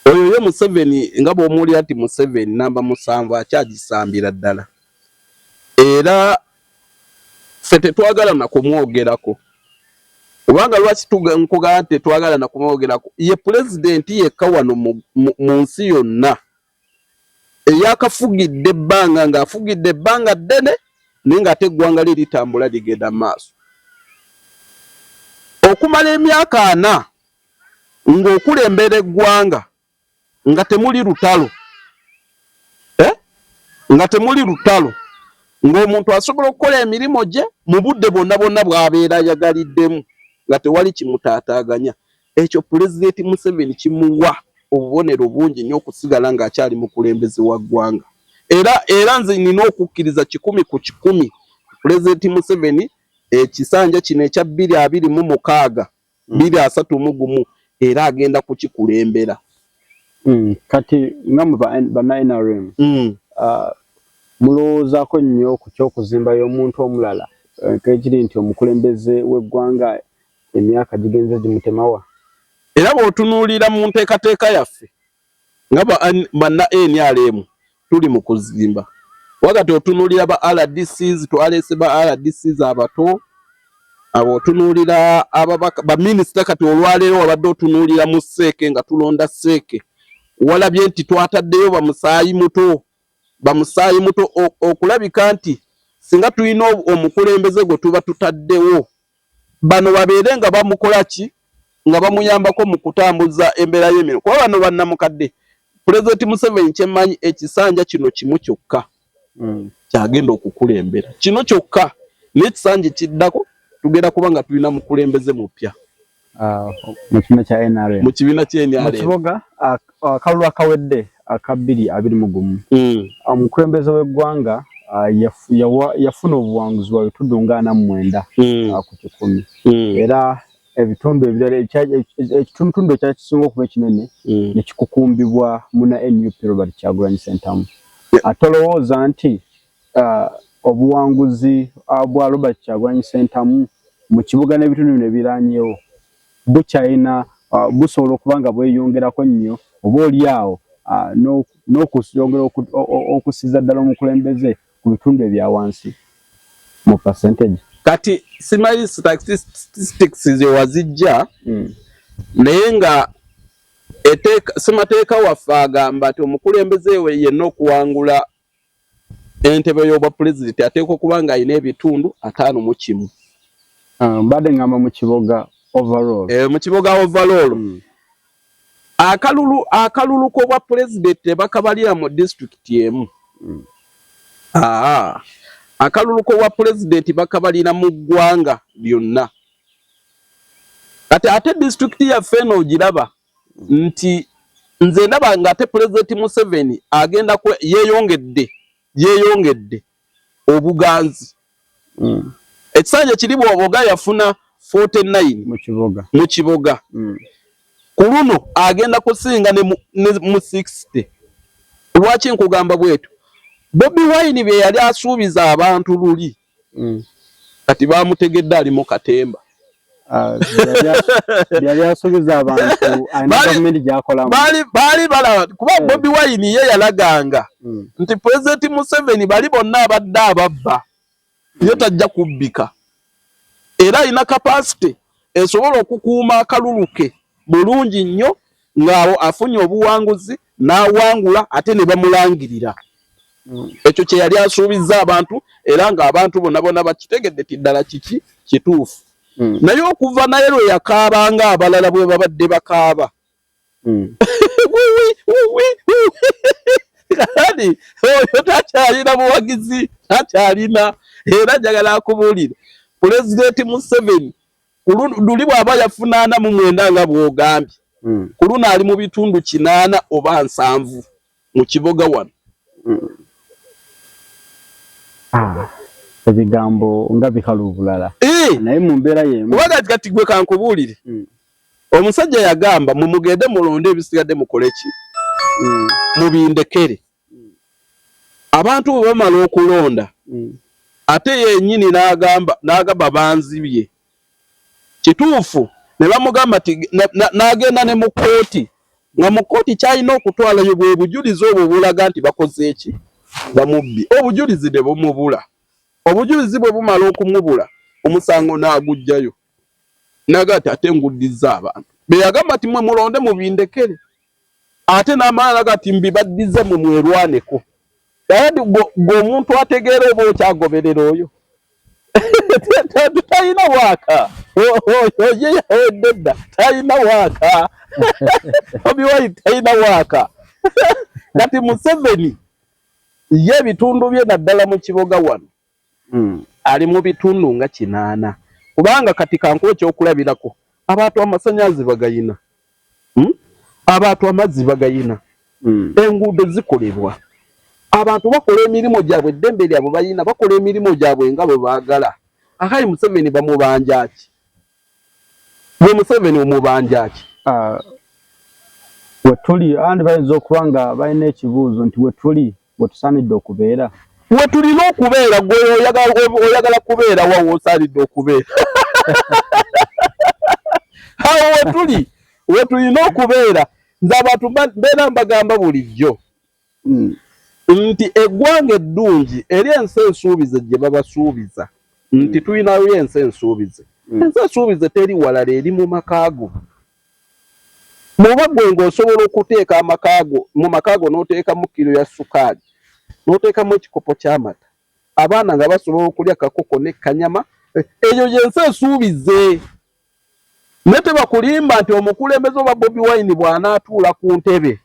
oyo ye Museveni nga bw'omuwulira nti Museveni namba 7 akyagisambira ddala. Era ffe tetwagala na kumwogerako. Kubanga lwaki nkugamba nti tetwagala na kumwogerako. Ye pulezidenti yekka wano mu nsi yonna eyakafugidde ebbanga ng'afugidde ebbanga ddene naye ng'ate eggwanga lye litambula ligenda maaso. Okumala emyaka 4 ng'okulembera eggwanga nga temuli lutalo nga temuli lutalo ng'omuntu asobola okukola emirimu gye mu budde bwonna bw'abeera ayagaliddemu nga tewali kimutaataaganya. Ekyo pulezidenti Museveni kimuwa obubonero bungi nnyo okusigala ng'akyali mukulembeze wa ggwanga. Era nze nina okukkiriza 100 ku 100 pulezidenti Museveni ekisanja kino ekya 2026 2031 era agenda kukikulembera.
Kati nga mu banna NRM mulowoozaako nnyo ku ky'okuzimba y'omuntu omulala nk'ekiri nti omukulembeze w'eggwanga emyaka gigenze gimutemawa.
Era bw'otunuulira mu nteekateeka yaffe nga banna NRM tuli mu kuzimba. Wakati otunuulira ba RDCs twaleese ba RDCs abato abo otunuulira ba minisita kati olwaleero wabadde otunuulira mu Seeke nga tulonda Seeke walabye nti twataddeyo bamusaayi muto okulabika nti singa tulina omukulembeze gwe tuba tutaddewo bano babeere nga bamukola ki nga bamuyambako mu kutambuza embeera y'emirimu. Kuba bano bannamukadde pulezidenti Museveni kyemmanyi ekisanja kino kimu kyokka kyagenda okukulembera kino kyokka n'ekisanja kiddako tugenda kuba nga tulina mukulembeze mupya
mu kibiina kya NRM.
Mu kibiina kya NRM.
Mu Kiboga akalulu akawedde aka 2021 omukulembeze w'eggwanga yafuna obuwanguzi bwa bitundu nga 49 ku 100 era ebitundu ebirala ekitundu ekyakisinga okuba ekinene ne kikukumbibwa muna NUP Robert Kyagulanyi Ssentamu. Atolowooza nti obuwanguzi bwa Robert Kyagulanyi Ssentamu mu Kibuga n'ebitundu bino ebiranyeewo bukyayina busobola okuba nga bweyongerako nnyo oba oliawo n'okuyongera okusiza ddala omukulembeze ku bitundu ebya wansi mu percentage.
Kati simanyi statistics ze wazijja naye nga ssemateeka waffe agamba nti omukulembeze we yenna okuwangula entebe y'obwa pulezidenti ateekwa okuba nga alina ebitundu 51.
Mbadde ngamba mu Kiboga overall.
Mu Kiboga overall. Akalulu k'obwa pulezidenti tebakabalira mu disitulikiti emu. Akalulu k'obwa pulezidenti bakabalira mu ggwanga lyonna. Kati ate disitulikiti yaffe eno ogiraba nti nze ndaba ng'ate President Museveni agenda yeeyongedde obuganzi. Ekisanja kiri bw'oboga yafuna 49 mu kiboga. Ku luno agenda kusinga ne mu 60. Lwaki nkugamba bwetu? Bobi Wine bye yali asuubiza abantu luli. Kati bamutegedde ali mu katemba.
Yali asuubiza abantu gavumenti gy'akolamu.
Baali balaba kuba Bobi Wine ye yalaganga nti President Museveni bali bonna abadde ababba ye tajja kubbika. Era alina capacity esobola okukuuma akaluluke bulungi nnyo ng'awo afunye obuwanguzi n'awangula ate ne bamulangirira. Ekyo kye yali asuubiza abantu era ng'abantu bonna bakitegedde ti ddala kiki kituufu. Naye okuva naye lwe yakaabanga abalala bwe babadde bakaaba. Kati oyo takyalina buwagizi, takyalina. Era njagala akubuulire President Museveni luli bw'aba yafuna 49 nga bw'ogambye. Ku luno ali mu bitundu 8 oba 7 mu kiboga wano.
Ebigambo nga bikalu bulala. Naye mu mbeera y'emu.
Kati gwe kankubuulire. Omusajja yagamba mumugende mulonde ebisigadde mukole ki? Mubindekere. Abantu bwe bamala okulonda. Ate yennyini n'agamba banzibye. Kituufu ne bamugamba n'agenda ne mu kkooti. Nga mu kkooti kyalina okutwalayo bwe bujulizi obwo bulaga nti bakoze eki? Bamubbi. Obujulizi ne bumubula. Obujulizi bwe bumala okumubula omusango n'agujjayo. Nagati ate nguddiza abantu. Be yagamba ati mwe mulonde mubindekere. Ate n'amala gati mbibaddize mu mwerwaneko. Kayadi g'omuntu ategeera oba okyagoberera oyo. Talina waaka. Oye yawedde talina waaka. Bobi Wine talina waaka. Kati Museveni ye ebitundu bye naddala mu kiboga wano. Ali mu bitundu nga 8. Kubanga kati kankuwa ekyokulabirako abantu amasannyalaze bagayina. Abantu amazzi bagayina. Enguudo zikolebwa. Abantu bakola emirimu gyabwe eddembe lyabwe bayina bakola emirimu gyabwe nga bwe baagala. Akayi Museveni bamubanja ki? Bwe Museveni omubanja ki?
Wetuli andi bayinza okuba nga balina ekibuuzo nti wetuli wetusaanidde okubeera.
Wetulina okubeera gwe oyagala kubeera wa w'osaanidde okubeera. Awo wetulina okubeera. Nze abantu mbeera mbagamba bulijjo. Nti eggwanga eddungi eri ensi ensuubize gye babasuubiza. Nti tulinayo ensi ensuubize. Ensi ensuubize teri walala eri mu makaago. Bw'oba gwe ng'osobola okuteeka amakaago, mu makaago n'oteekamu kilo ya sukaali, n'oteekamu ekikopo ky'amata, abaana nga basobola okulya kakoko ne kanyama, eyo y'ensi ensuubize. Ne tebakulimba nti omukulembeze oba Bobi Wine bw'anaatuula ku ntebe,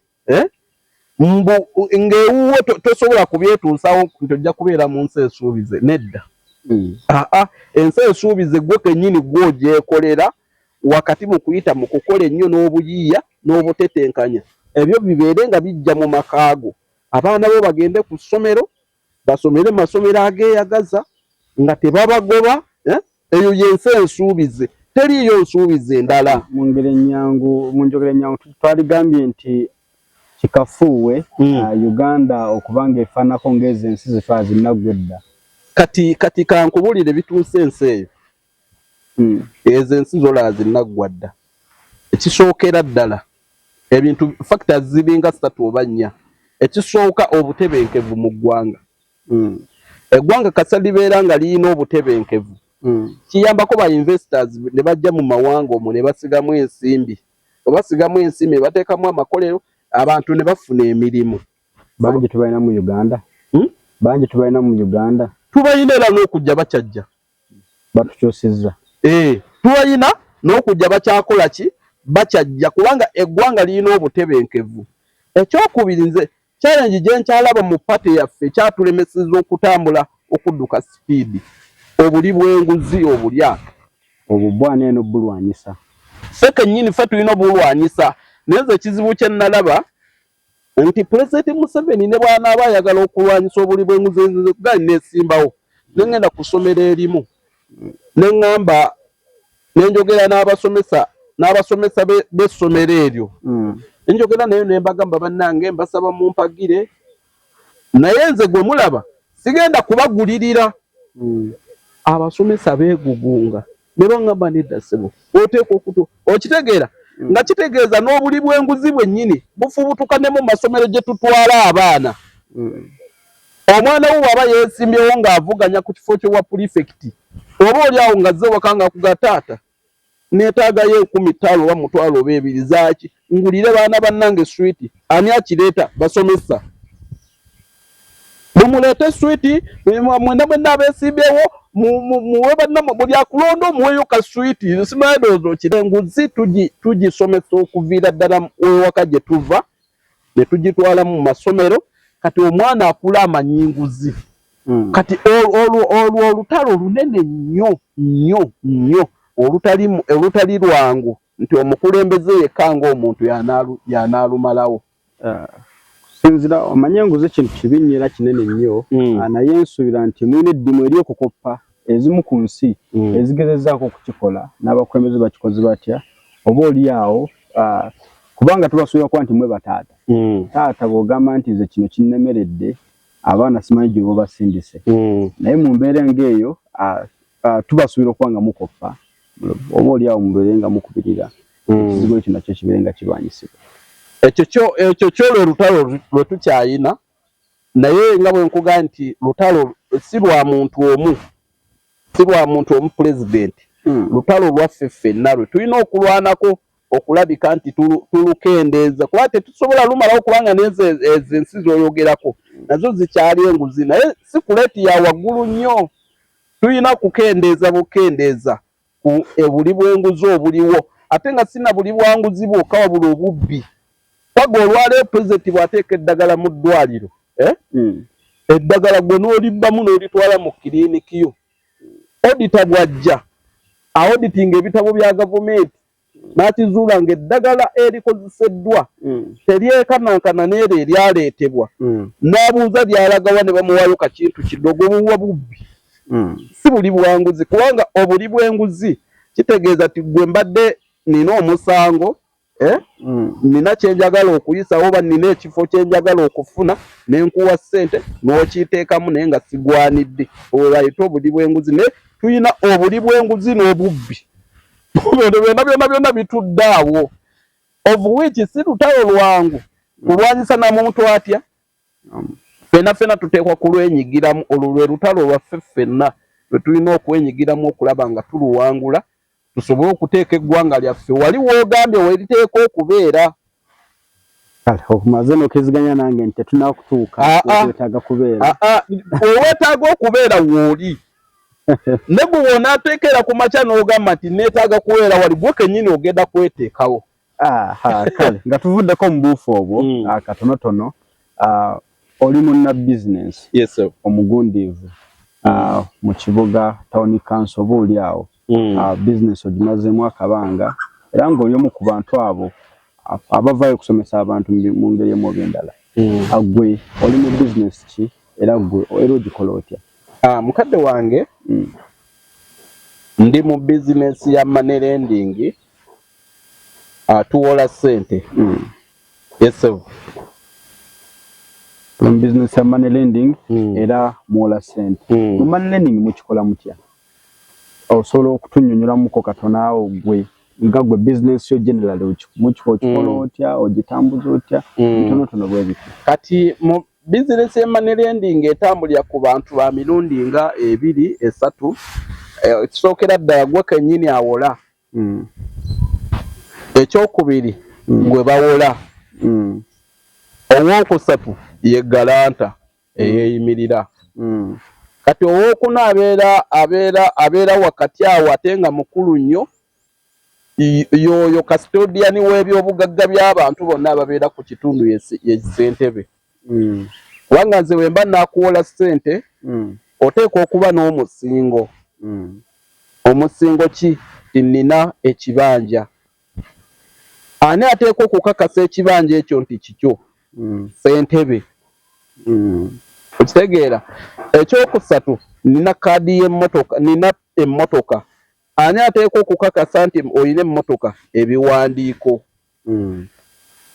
ng'ewuwo tosobola kubyetuusawo nti ojja kubeera mu nsi ensuubize. Nedda. Ensi ensuubize gwe kennyini gw'ogyekolera wakati mu kuyita mu kukola ennyo n'obuyiiya n'obutetenkanya. Ebyo bibeere nga bijja mu makaago. Abaana bo bagende ku ssomero, basomere masomero ageeyagaza nga tebabagoba. Eyo y'ensi ensuubize. Teriiyo nsuubize endala.
Mu njogera ennyangu twaligambye nti kikafuuwe Uganda okubanga efaanako ng'ezo ensi ze twazinaggwa edda.
Kati kankubulire bituuse ensi eyo. Ezo ensi zolala zinaggwa dda. Ekisookera ddala ebintu factors ziringa 3 oba 4. Ekisooka obutebenkevu mu ggwanga. Eggwanga kasa libeera nga liyina obutebenkevu. Kiyambako ba investors ne bajja mu mawanga omwo ne basigamu ensimbi. Obasigamu ensimbi bateekamu amakolero abantu ne bafuna emirimu.
Bangi tubalina mu Uganda. Bangi tubalina mu Uganda.
Tubalina era n'okujja bakyajja.
Batukyusizza.
Tubalina n'okujja bakyakola ki? Bakyajja kubanga eggwanga liyina obutebenkevu. Ekyokubiri nze challenge gye nkyalaba mu pate yaffe kyatulemesezza okutambula okudduka speed. Obuli bw'enguzi obulya.
Obwo bwana eno bulwanyisa.
Ffe kennyini ffe tulina obulwanyisa neze ekizibu kye nalaba nti President Museveni ne bwana abayagala okulwanyisa obuli bw'enguzi gali nesimbawo nengenda kusomera erimu nengamba nenjogera n'abasomesa b'essomero eryo nenjogera nayo nembagamba bannange mbasaba mumpagire naye nze gwe mulaba sigenda kubagulirira abasomesa beegugunga ne bangamba nedda ssebo oteeka okutu okitegeera nga kitegeeza n'obuli bw'enguzi bwennyini bufubutuka ne mu masomero gye tutwala abaana omwana wo bw'aba yeesimbyewo ng'avuganya ku kifo kye wa prefect oba oli awo nga zze waka ng'akuga taata neetaagayo 15 oba mutwalo oba ebiri zaaki ngulire baana bannange switi ani akireeta basomesa mumuleete switi mwena mwenna abeesimbyewo muwe bannama buli akulonda omuweeyo ka switi simaedoozo kirenguzi tugisomesa okuviira ddala ewaka gye tuva ne tugitwala mu masomero kati omwana akula amanyi nguzi kati olwo olutalo lunene nnyo olutali lwangu nti omukulembeze yekka ng'omuntu yanaalumalawo
sinzira omanye enguzi kintu kibi nnyo era kinene nnyo naye nsuubira nti mulina eddimu ery'okukoppa ezimu ku nsi ezigezezzaako okukikola n'abakulembeze bakikoze batya oba oli awo kubanga tubasuubira kuba nti mwe bataata taata bw'ogamba nti nze kino kinnemeredde abaana simanyi gye basindise naye mu mbeera ng'eyo tubasuubira okuba nga mukoppa oba oli awo mubeere nga mukubirira ekizibu ekyo nakyo kibeere nga kirwanyisibwa
ekyo kyo lwe lutalo lwe tukyayina naye nga bwe nkuga nti lutalo si lwa muntu omu pulezidenti lutalo lwaffe ffenna lwe tulina okulwanako okulabika nti tulukendeeza kuba tetusobola lumalawo kubanga nezo ensi z'oyogerako nazo zikyali enguzi naye si kuleeti ya waggulu nnyo tulina kukendeeza bukendeeza ku ebuli bw'enguzi obuliwo ate nga sina buli bwanguzi bwokka wabula obubbi kwaga olwaleero pulezidenti bw'ateeka eddagala mu ddwaliro eddagala gwe n'olibbamu n'olitwala mu kiriinikiyo odita bw'ajja aoditinga ebitabo bya gavumenti n'akizuula ng'eddagala erikozeseddwa teryekanankana n'ero eryaleetebwa n'abuuza byalagawa ne bamuwaayo kakintu kidogo buwa bubbi si buli bwanguzi kubanga obuli bw'enguzi kitegeeza ti gwe mbadde nina omusango nina kyenjagala okuyisa oba nina ekifo kyenjagala okufuna nenkuwa ssente n'okiteekamu naye nga sigwanidde olwayita obuli bw'enguzi naye tulina obuli bw'enguzi n'obubbi byonna bitudde awo of which si lutalo lwangu kulwanyisa na muntu atya ffenna tuteekwa kulwenyigiramu olwo lwe lutalo lwaffe ffenna lwe tulina okwenyigiramu okulaba nga tuluwangula tusobole okuteeka eggwanga lyaffe wali woogambye weriteeka okubeera
kale okumaze n'okiziganya nange nti tetunaakutuuka wetaaga kubeera
owetaaga okubeera wooli ne bwe wonaateekera ku makya n'ogamba nti neetaaga kubeera wali gwe kennyini ogenda kweteekawo
kale nga tuvuddeko mu buufu obwo katonotono oli munna bizinensi omugundiivu mu kibuga town council oba oli awo bizinensi ogimazeemu akabanga era ng'oli omu ku bantu abo abavaayo okusomesa abantu mu ngeri emu oba endala gwe oli mu bizinensi ki era gwe era ogikola otya?
Mukadde wange ndi mu bizinensi ya money lending tuwola ssente
mu business ya money lending era muwola ssente mu money lending mukikola mutya osobola okutunnyonnyola katono awo gwe nga gwe business yo generally mukikola otya ogitambuza otya tonotono bwe biti
kati mu business ya money lending etambulira ku bantu ba mirundi nga 2-3 ekisookera ddala gwe kennyini awola ekyokubiri gwe bawola owookusatu ye galanta eyeeyimirira kati owookuna abeera wakati awo ate nga mukulu nnyo yoyo custodian w'ebyobugagga by'abantu bonna ababeera ku kitundu ye ssentebe kubanga nze wemba naakuwola ssente oteekwa okuba n'omusingo omusingo ki ti nnina ekibanja ani ateekwa okukakasa ekibanja ekyo nti kikyo ssentebe okitegeera. Ekyokusatu nina kaadi y'emmotoka, nina emmotoka, ani ateekwa okukakasa nti olina emmotoka, ebiwandiiko.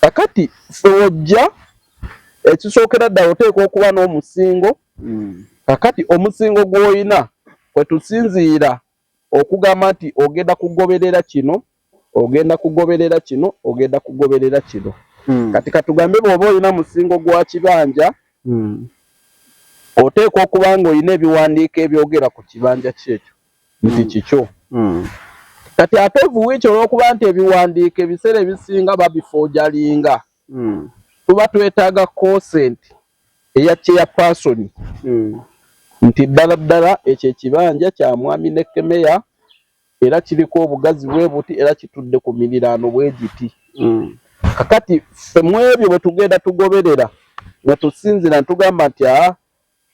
Kakati ojja ekisookera ddala oteekwa okuba n'omusingo. Kakati omusingo gw'olina kwe tusinziira okugamba nti ogenda kugoberera kino, ogenda kugoberera kino, ogenda kugoberera kino. Kati katugambe bw'oba olina musingo gwa kibanja, oteekwa okuba ng'olina ebiwandiiko ebyogera ku kibanja kyekyo nti kikyo. Kati ate vuwiiki olw'okuba nti ebiwandiiko ebiseera ebisinga babifoojalinga, tuba twetaaga consent eya chairperson nti ddala ddala ekyo ekibanja kya mwami ne kemeya era kiriko obugazi bwe buti era kitudde ku miriraano bwe giti. Kakati ffe mu ebyo bwe tugenda tugoberera ne tusinzira ne tugamba nti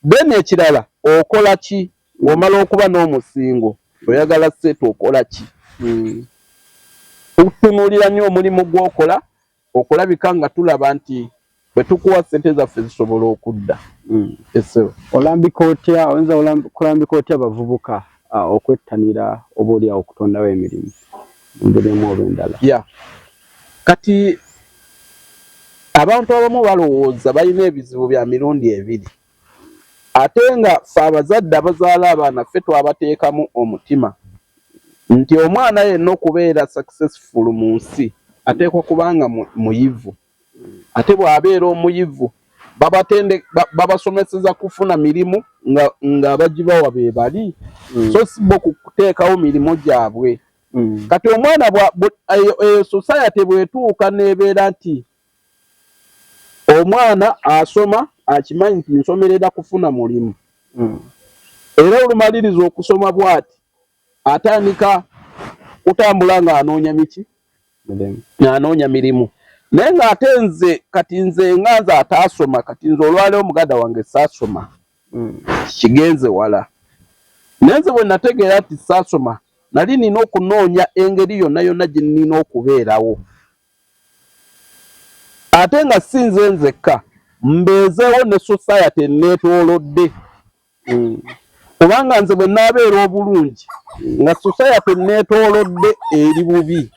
then ekirala okola ki ng'omala okuba n'omusingo, oyagala ssente okola ki? Tutunuulira nnyo omulimu gw'okola okulabika nga tulaba nti bwe tukuwa ssente zaffe zisobola okudda.
Olambika otya, oyinza kulambika otya abavubuka okwettanira oba oliawo okutondawo emirimu mubirimu oba endala?
Kati abantu abamu balowooza balina ebizibu bya mirundi ebiri, ate nga ffe abazadde abazaala abaana ffe twabateekamu omutima nti omwana yenna okubeera successful mu nsi ateekwa kubanga muyivu. Ate bw'abeera omuyivu babasomeseza kufuna mirimu nga bagibawa be bali, so si bo kuteekawo mirimu gyabwe. Kati omwana eyo society bw'etuuka n'ebeera nti omwana asoma akimanyi nti nsomerera kufuna mulimu, era olumaliriza okusoma bw'ati atandika kutambula ng'anoonya miki? Ng'anoonya mirimu. Naye ng'ate nze kati nze nga nze ataasoma, kati nze olwaleero muganda wange saasoma, kigenze wala. Naye nze bwe nategeera nti saasoma nali nina okunoonya engeri yonna yonna gye nina okubeerawo. Ate nga si nze nzekka, mbeezeewo ne society enneetoolodde. Kubanga nze bwe naabeera obulungi nga society enneetoolodde eri bubi,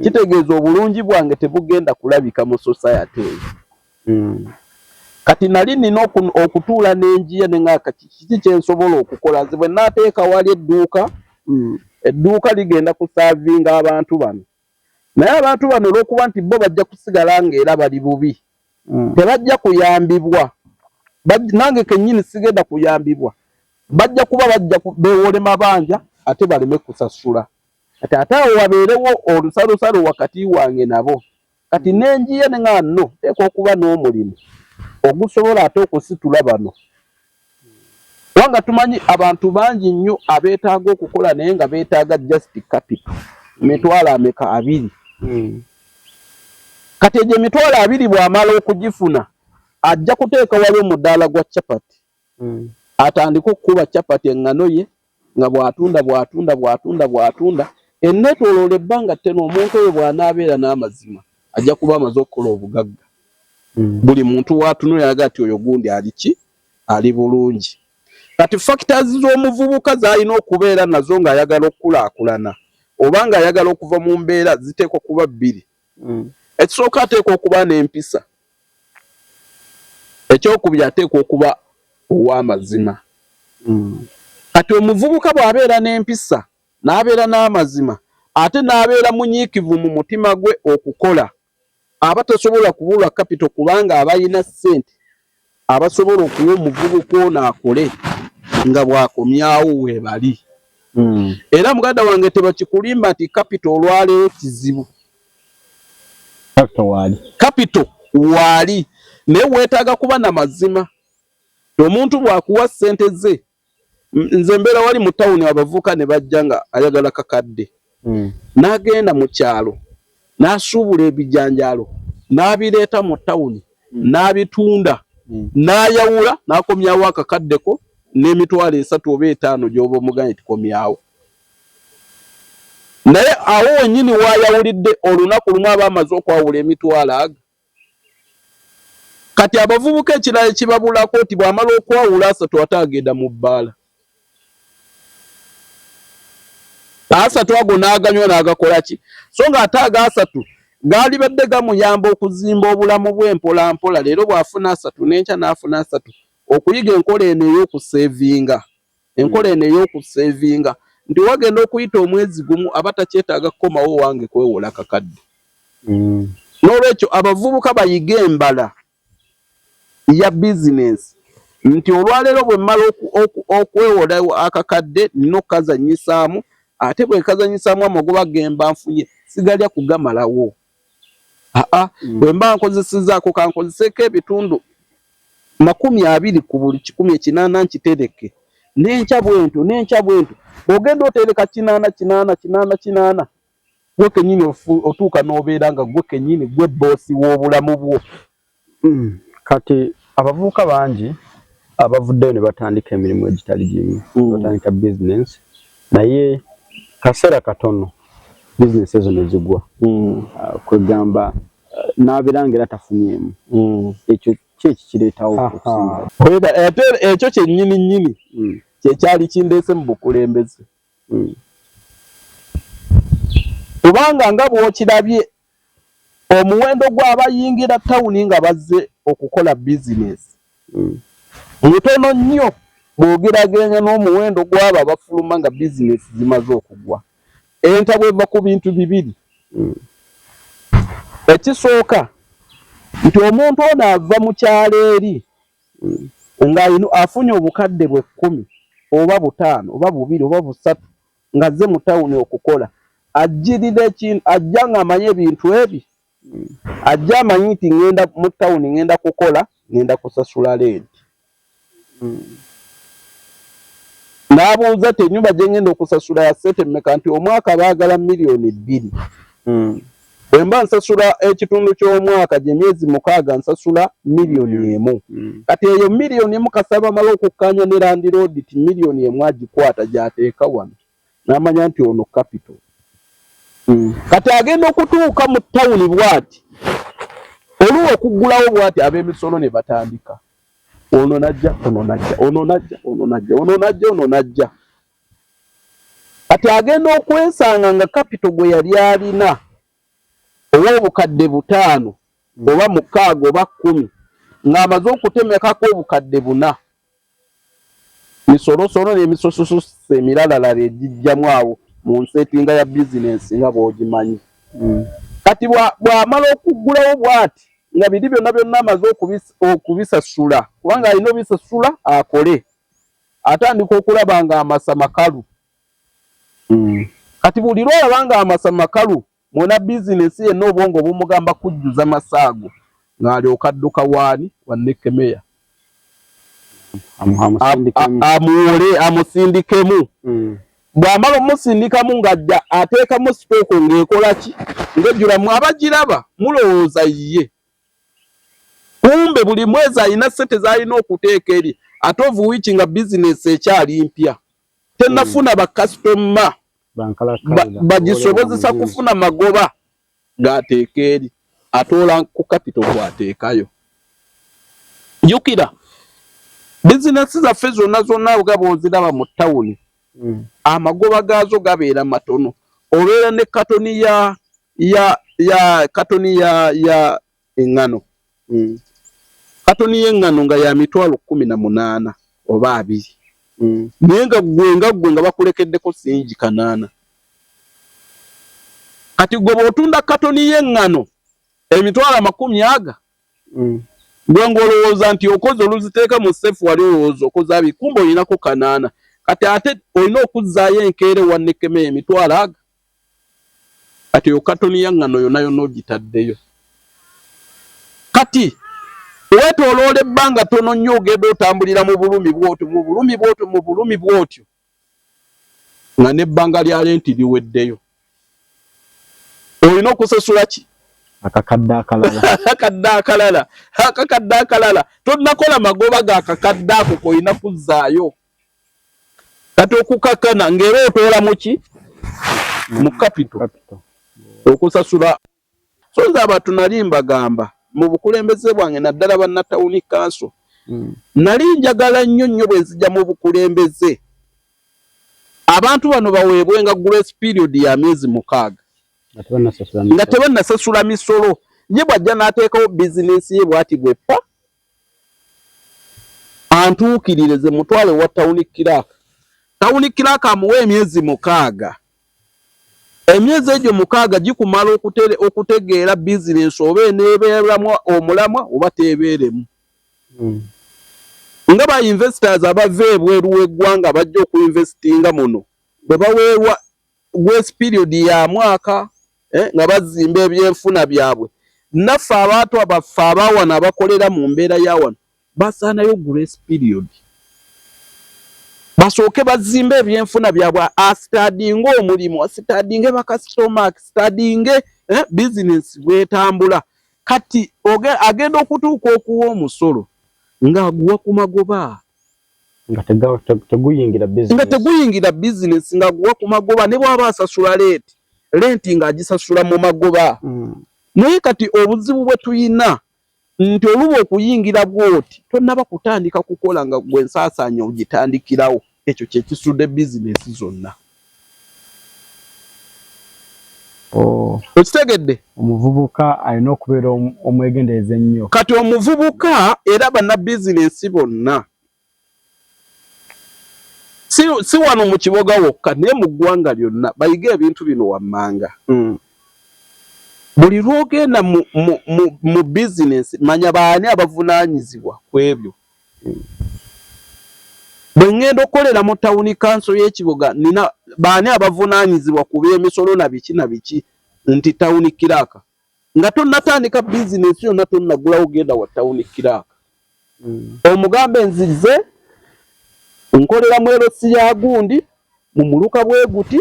kitegeeza obulungi bwange tebugenda kulabika mu society eyo. Kati nali nina okutuula n'enjiya ne ng'aka kiki kye nsobola okukola. Nze bwe naateeka wali edduuka, edduuka ligenda kusaavinga abantu bano. Naye abantu bano olw'okuba nti bo bajja kusigala ng'era bali bubi, tebajja kuyambibwa. Nange kennyini sigenda kuyambibwa. Bajja kuba bajja beewole mabanja ate baleme kusasula. Kati ate awo wabeerewo olusalosalo wakati wange nabo. Kati n'enjiya ne nga nno teekwa okuba n'omulimu ogusobola ate okusitula bano. Kubanga tumanyi abantu bangi nnyo abeetaaga okukola naye nga beetaaga just capital. Emitwalo ameka 2. Kati egyo emitwalo 2 bw'amala okugifuna ajja kuteeka wali omudaala gwa capati. Atandika okukuba capati engano ye nga bw'atunda enneetooloola ebbanga tteno omuntu oyo bw'anaabeera n'amazima ajja kuba amaze okukola obugagga. Buli muntu w'atunula yalaga ati oyo gundi ali ki? Ali bulungi. Kati factors z'omuvubuka z'alina okubeera nazo ng'ayagala okukulaakulana oba ng'ayagala okuva mu mbeera ziteekwa kuba 2. Ekisooka ateekwa okuba n'empisa. Ekyokubiri ateekwa okuba ow'amazima. Kati omuvubuka bw'abeera n'empisa n'abeera n'amazima ate n'abeera munyiikivu mu mutima gwe okukola, aba tasobola kubulwa capital kubanga abayina ssente abasobola okuwa omuvubuka ono akole nga bw'akomyawo weebali. Era muganda wange tebakikulimba nti capital olwaleero kizibu. Capital waali naye weetaaga kuba na mazima. Omuntu bw'akuwa ssente ze, nze mbeera wali mu tawuni abavubuka ne bajja nga ayagala kakadde, n'agenda mu kyalo n'asuubula ebijanjaalo n'abireeta mu tawuni n'abitunda n'ayawula n'akomyawo akakaddeko n'emitwalo 3 oba 5 gy'oba omuganye tikomyawo. naye awo wenyini wayawulidde olunaku lumu abamaze okwawula emitwalo ago. Kati abavubuka ekirala ekibabulako nti bw'amala okwawula 3 ate agenda mu bbaala. 3 ago n'aganywa n'agakola ki? So nga ate aga 3 gaali badde gamuyamba okuzimba obulamu bwe mpola mpola. Leero bw'afuna 3 n'enkya n'afuna 3 okuyiga enkola eno ey'okuseevinga. Enkola eno ey'okuseevinga nti wagenda okuyita omwezi gumu aba takyetaaga kukomawo wange kwewola kakadde. N'olwekyo abavubuka bayiga embala ya bizinesi nti olwaleero bwe mmala okwewola akakadde nina okukazanyisaamu, ate bwe nkazanyisaamu amagoba gemba nfunye sigalya kugamalawo. Bwe mba nkozesezzaako kankozeseeko ebitundu 20 ku buli 180 nkitereke. N'enkya bwento ogenda otereka 80 gwe kennyini otuuka n'obeera nga gwe kennyini gwe boosi w'obulamu bwo.
Kati abavubuka bangi abavuddeyo ne batandika emirimu egitali gimu, batandika bizinesi, naye kaseera katono bizinesi ezo ne zigwa. Kwegamba n'abeera ng'era tafunyeemu. Ekyo ki ekikireetawo okusinga?
Ekyo kyennyini kyekyali kindeese mu bukulembeze. Kubanga nga bw'okirabye omuwendo gw'abayingira tawuni nga bazze okukola bizinesi mutono nnyo bw'ogeraganya n'omuwendo gw'abo abafuluma nga bizinesi zimaze okugwa. Entabwe eva ku bintu bibiri. Ekisooka nti omuntu ono ava mu kyalo eri nga afunye obukadde bwe 10 oba 5 oba 2 oba 3 nga azze mu tawuni okukola. Ajjirira ekintu, ajja ng'amanye ebintu ebi. Ajja amanyi nti ngenda mu tawuni ngenda kukola, ngenda kusasula renti. N'abuuza te ennyumba gye ngenda okusasula ya ssente mmeka, nti omwaka baagala $2,000,000. Bwe mba nsasula ekitundu ky'omwaka gye myezi 6 nsasula $1,000,000. Kati eyo $1,000,000 kasaba mala okukkaanya ne landiroodi ti $1,000,000 agikwata gy'ateeka wano. N'amanya nti ono capital. Kati agenda okutuuka mu tawuni bw'ati. Oluwa okuggulawo bw'ati ab'emisolo ne batandika. Ono najja. Kati agenda okwesanga nga capital gwe yali alina ow'obukadde 5 oba 6 oba 10 ng'amaze okutemekako obukadde 4. Misolosolo n'emisososo emirala egijjamu awo mu nsetinga ya bizinesi nga bw'ogimanyi. Kati bw'amala okuggulawo bw'ati nga biri byonna amaze okubisasula, kubanga alina obisasula akole, atandika okulaba nga amasa makalu. Kati buli lwolaba nga amasa makalu mwena bizinesi yenna obwongo bumugamba kujjuza masaago ng'alyoka adduka waani wannekemeya amuwole amusindikemu. Bw'amala omusindikamu ng'ajja ateekamu sitooko ng'ekola ki? Ng'ejjulamu abagiraba mulowooza ye. Kumbe buli mwezi alina ssente z'alina okuteeka eri, ate ovuwiiki nga bizinesi ekyali mpya. Tennafuna bakasitoma bagisobozesa kufuna magoba g'ateeka eri, atoola ku kapito bw'ateekayo. Jjukira bizinesi zaffe zonna nga bw'oziraba mu tawuni, amagoba gaazo gabeera matono. Obeera ne katoni ya eŋŋano. Katoni y'eŋŋano nga ya $18,000 oba 20. Naye nga gwe nga bakulekeddeko singi 8. Kati gwe bw'otunda katoni y'eŋŋano $20,000 gwe ng'olowooza nti okoze oluziteeka mu ssefu wali olowooza okoze 2, kumbe olinako 8. Kati ate olina okuzzaayo enkeere wannekemeya $20,000. Kati yo katoni y'eŋŋano yonna ogitaddeyo. Kati weetooloola ebbanga tono nnyo ogenda otambulira mu bulumi bw'otyo nga n'ebbanga lya lenti liweddeyo. Olina okusasula ki?
Akakadde
akalala. Tonnakola magoba g'akakadde ako k'olina kuzzaayo. Kati okukakana ng'era otoola mu ki? mu capital okusasula so nze abantu nali mbagamba mu bukulembeze bwange naddala banna town council nali njagala nnyo bwe nzija mu bukulembeze abantu bano baweebwenga grace period ya myezi 6 nga tebannasasula misolo ye bwajja n'ateekawo bizinensi ye bw'ati bweppa antuukiririze mutwale wa town clerk amuwe emyezi 6 emyezi egyo 6 gikumala okutegeera bizinensi oba eneebeeramu omulamwa oba teebeeremu nga ba investors abava ebweru w'eggwanga bajja okuinvestinga muno bwe baweerwa grace period ya mwaka nga bazimba ebyenfuna byabwe naffe abantu abaffe abawana abakolera mu mbeera ya wano basaanayo grace period basooke bazimba ebyenfuna byabwe asitadinga omulimu asitadinge bakasitoma asitadinge bizinensi bwetambula kati agenda okutuuka okuwa omusolo ng'aguwa ku magoba nga teguyingira bizinensi ng'aguwa ku magoba ne bw'aba asasula lenti ng'agisasula mu magoba naye kati obuzibu bwe tuyina nti oluba okuyingira bwoti tonnaba kutandika kukola nga gwe nsaasaanya ogitandikirawo ekyo kye kisudde bizinensi zonna okitegedde
omuvubuka alina okubeera omwegendereza ennyo
kati omuvubuka era bannabizinensi bonna si wano mu kiboga wokka naye mu ggwanga lyonna bayiga ebintu bino wammanga buli lwogenda mu bizinensi manya baani abavunaanyizibwa ku ebyo bwe ngenda okukolera mu town council y'ekibuga nina baani abavunaanyizibwa ku by'emisolo na biki nti town clerk nga tonnatandika bizinensi yonna tonnagulawo genda wa town clerk omugambe nzize nkolera mu erosi ya gundi mu muluka bwe guti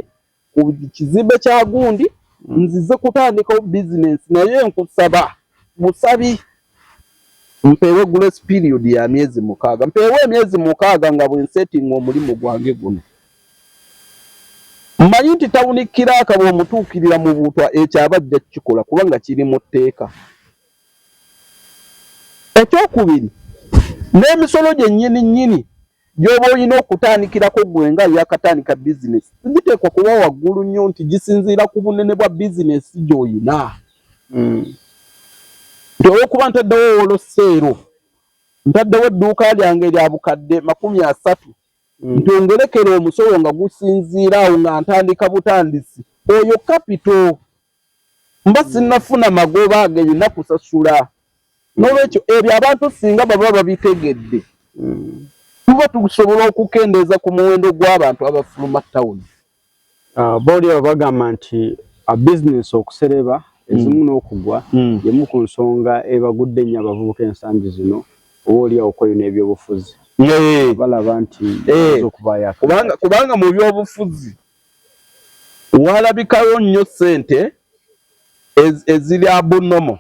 ku kizimbe kya gundi nzize kutandikawo bizinensi naye nkusaba busabi mpewe grace period ya myezi 6 mpewe emyezi 6 nga bwe setting omulimu gwange guno mmanyi nti town clerk bw'omutuukirira mu butwa ekyo abajja kukikola kubanga kiri mu tteeka ekyokubiri n'emisolo gyennyini gy'oba olina okutandikirako gwe nga yakatandika bizinensi sigiteekwa kuba waggulu nnyo nti gisinziira ku bunene bwa bizinensi gy'olina nti olwokuba ntaddewo woloseero ntaddewo edduuka lyange lya bukadde 30 ntongerekera omusolo nga gusinziiraawo nga ntandika butandisi oyo kapito mba sinnafuna magoba ageyina kusasula n'olwekyo ebyo abantu singa baba babitegedde tuba tusobola okukendeeza ku muwendo gw'abantu abafuluma town
booli abo bagamba nti bizinensi okusereba ezimu n'okugwa yemu ku nsonga ebagudde nnyo abavubuka ensangi zino oba oliawo koyo n'ebyobufuzi balaba nti
kubanga mu byobufuzi walabikayo nnyo ssente eziri abunomo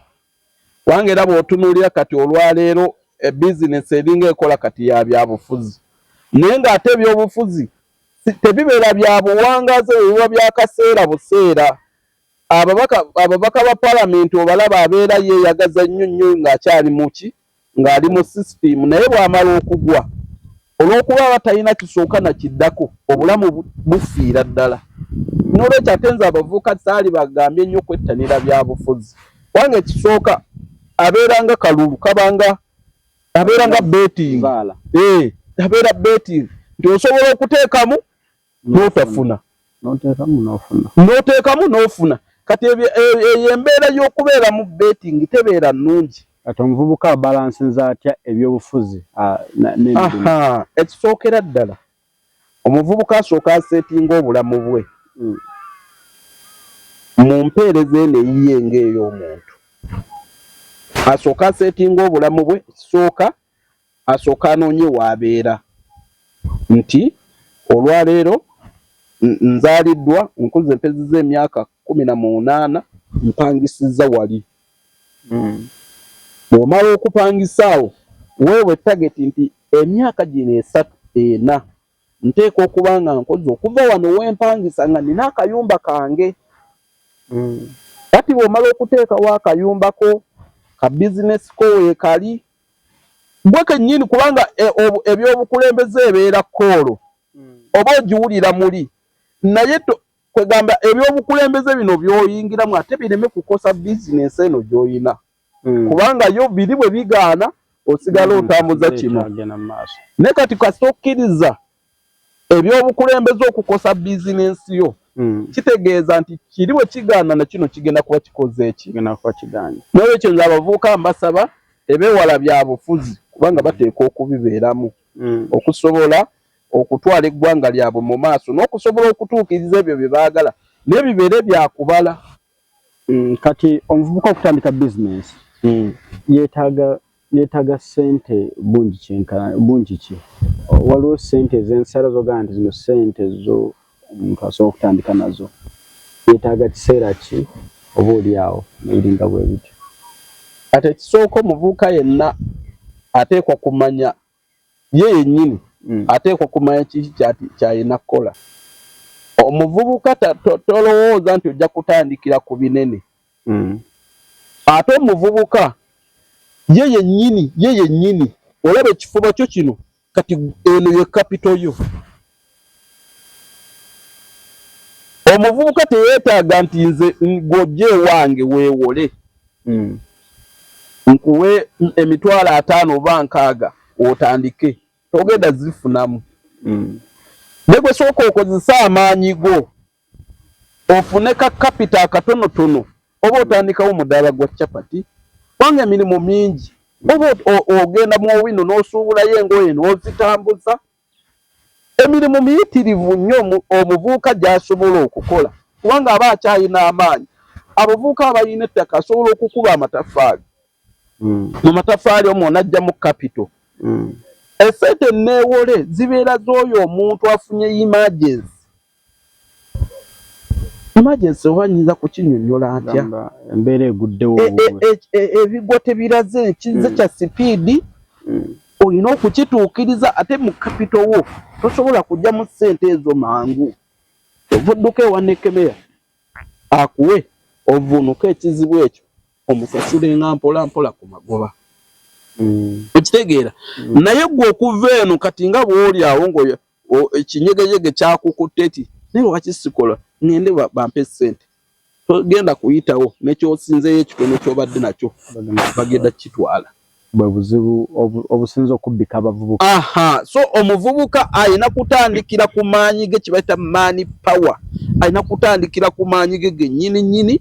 kubanga era bw'otunuulira kati olwaleero ebizinensi eringa ekola kati ya byabufuzi naye ng'ate ebyobufuzi tebibeera bya buwangazi ebiba byakaseera buseera ababaka ba palamenti obalaba abeera yeeyagaza nnyo ng'akyali muki ng'ali mu sisitimu naye bw'amala okugwa olw'okuba batalina kisooka na kiddako obulamu bufiira ddala n'olwekyo ate nze abavubuka saali bagambye nnyo kwettanira byabufuzi kubanga ekisooka abeera nga kalulu kabanga abeera nga betting abeera betting nti osobola okuteekamu n'otafuna n'oteekamu n'ofuna kati eyo embeera y'okubeera mu betting tebeera nnungi
kati omuvubuka abalansinza atya ebyobufuzi
ekisookera ddala omuvubuka asooka aseetinga obulamu bwe mu mpeereza eno eyiye ng'ey'omuntu asooka aseetinga obulamu bwe ekisooka asooka anoonye waabeera nti olwaleero nzaaliddwa nkuze empezi z'emyaka 18 mpangisizza wali bw'omala okupangisaawo weewe tageti nti emyaka gino 3 4 nteeka okuba nga nkoze okuva wano wempangisa nga nina akayumba kange. Kati bw'omala okuteekawo akayumbako ka bizinesi ko weekali gwe kennyini kubanga ebyobukulembeze ebeera koolo oba ogiwulira muli naye kwegamba ebyobukulembeze bino by'oyingiramu ate bireme kukosa bizinesi eno gy'oyina kubanga yo biri bwe bigaana osigala otambuza kino ne kati kasita okkiriza ebyobukulembeze okukosa bizinesi yo kitegeeza nti kiri bwe kigaana na kino kigenda kuba kikoze eki n'olwekyo nze abavubuka mbasaba ebeewala bya bufuzi kubanga bateeka okubibeeramu okusobola okutwala eggwanga lyabwe mu maaso n'okusobola okutuukiriza ebyo bye baagala n'ebibeere byakubala.
Kati omuvubuka okutandika bizinesi yeetaaga ssente bungi ki? Waliwo ssente ez'ensala z'ogamba nti zino ssente zo omuntu asobola okutandika nazo, yeetaaga kiseera ki oba oliawo nebiringa bwe bityo?
Ate ekisooka omuvubuka yenna ateekwa kumanya ye yennyini ateekwa kumanya kiki kyalina kukola. Omuvubuka tolowooza nti ojja kutandikira ku binene. Ate omuvubuka ye yennyini olaba ekifuba kyo kino kati eno ye kapito yo. Omuvubuka teyeetaaga nti nze ng'ojje ewange weewole nkuwe emitwalo 5 oba 6 otandike togenda zifunamu. Ne gwe sooka okozesa amaanyi go ofune ka kapita akatonotono oba otandikawo omudaala gwa capati kubanga emirimu mingi oba ogenda mu wino n'osuubulayo engoye n'ozitambuza. Emirimu miyitirivu nnyo omuvubuka gy'asobola okukola kubanga aba akyalina amaanyi. Abavubuka abalina ettaka asobola okukuba amataffaali mu mataffaali omwo n'ajjamu kapito. Esente neewole zibeera z'oyo omuntu afunye emergency oba nnyinza kukinnyonnyola ntya?
Embeera eguddewo
ebigwa tebiraze ekize kya sipiidi olina okukituukiriza ate mu kapito wo tosobola kujja mu ssente ezo mangu. Ovudduka ewa Nekemeya akuwe ovunuka ekizibu ekyo omusasule nga mpola mpola ku magoba. Okitegeera? Naye gwe okuva eno kati nga bw'oli awo ekinyegeyege kyakukutte eti naye wakisikola ngende bampe ssente togenda kuyitawo nekyosinzeyo ekitono kyobadde nakyo bagenda kitwala.
Bwe buzibu obusinza okubbika abavubuka.
So omuvubuka alina kutandikira ku maanyi ge kibayita money power. Alina kutandikira ku maanyi ge gennyini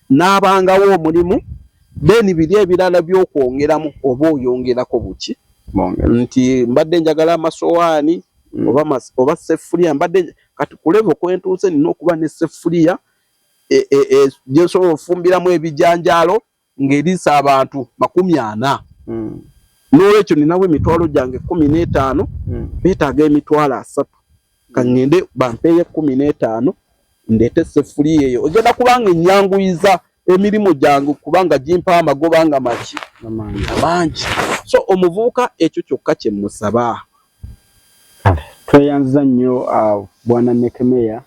n'abangawo omulimu then biri ebirala by'okwongeramu oba oyongerako buki nti mbadde njagala amasowaani oba seffuliya mbadde kati ku level kwentuuse nina okuba ne seffuliya gyesobola ofumbiramu ebijanjaalo ng'eriisa abantu 40. N'olwekyo ninawo emitwalo gyange 15 beetaaga emitwalo 3 kangende bampeeye 15 ndeete seffuliya eyo egenda kubanga ennyanguyiza emirimu gyange kubanga gimpa amagoba nga mangi. So omuvubuka ekyo kyokka kye musaba.
Tweyanziza nnyo bwana Nekemeya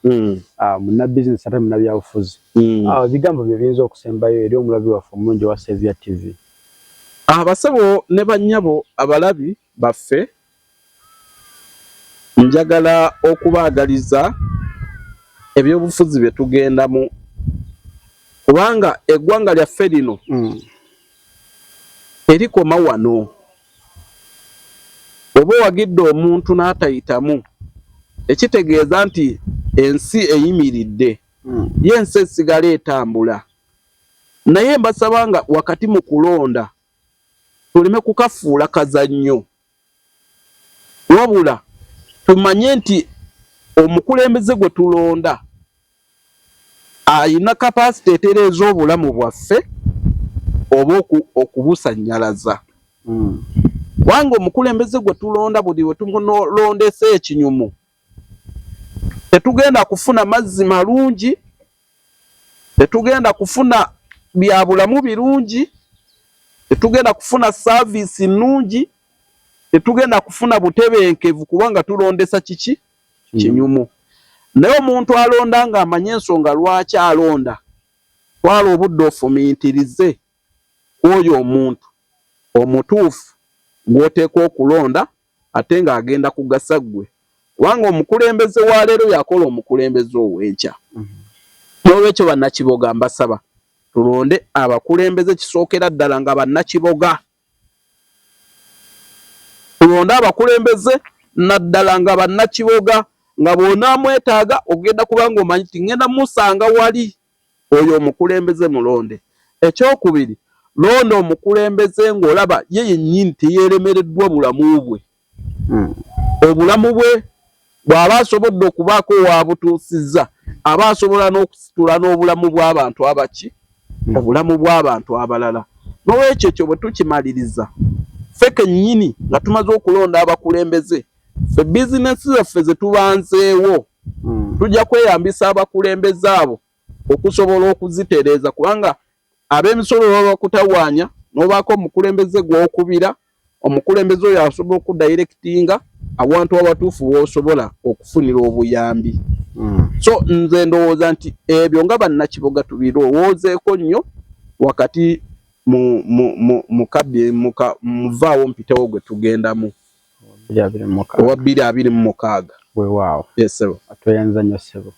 muna bizinesi ate muna byabufuzi. Ebigambo bye biyinza okusembayo eri omulabi waffe omulungi wa Saviour TV.
Abasabo ne bannyabo abalabi baffe njagala okubaagaliza ebyobufuzi bye tugendamu kubanga eggwanga lyaffe lino erikoma wano. Oba wagidde omuntu n'atayitamu ekitegeeza nti ensi eyimiridde ye ensi esigala etambula. Naye mbasaba nga wakati mu kulonda tuleme kukafuula kazannyo wabula tumanye nti omukulembeze gwe tulonda ayina kapasite etereeza obulamu bwaffe oba okubusannyalaza. Wanga omukulembeze gwe tulonda buli we tumulondesa ekinyumu tetugenda kufuna mazzi malungi, tetugenda kufuna byabulamu birungi, tetugenda kufuna saavisi nnungi, tetugenda kufuna butebenkevu kubanga tulondesa kiki kinyumu. Naye omuntu alonda nga amanye ensonga lwaki alonda, twala obudde ofumiitirize oyo omuntu omutuufu gw'oteeka okulonda ate ng'agenda kugasa ggwe, kubanga omukulembeze wa leero yakola omukulembeze ow'enkya. N'olwekyo bannakiboga mbasaba tulonde abakulembeze kisookera ddala nga bannakiboga. Tulonde abakulembeze naddala nga bannakiboga, nga bw'onaamwetaaga ogenda kubanga omanyi ti ngenda musanga wali oyo omukulembeze mulonde. Ekyokubiri, londa omukulembeze ng'olaba ye yennyini teyeeremereddwa bulamu bwe. Obulamu bwe bw'aba asobodde okubaako waabutuusizza, aba asobola n'okusitula n'obulamu bw'abantu abaki, obulamu bw'abantu abalala. N'olwekyo ekyo bwe tukimaliriza, ffe kennyini nga tumaze okulonda abakulembeze, ffe bizinensi zaffe ze tubanzeewo tujja kweyambisa abakulembeze abo okusobola okuzitereeza, kubanga ab'emisolo baba bakutawaanya n'obaako omukulembeze gw'okubira, omukulembeze oyo asobola okudayirekitinga awantu abatuufu w'osobola okufunira obuyambi. So nze ndowooza nti ebyo nga bannakiboga tubirowoozeeko nnyo wakati muvaawo mpitewo gwe tugendamu owa 2026.
Weewaawo
Yes, sebo.
atweyanza nnyo ssebo.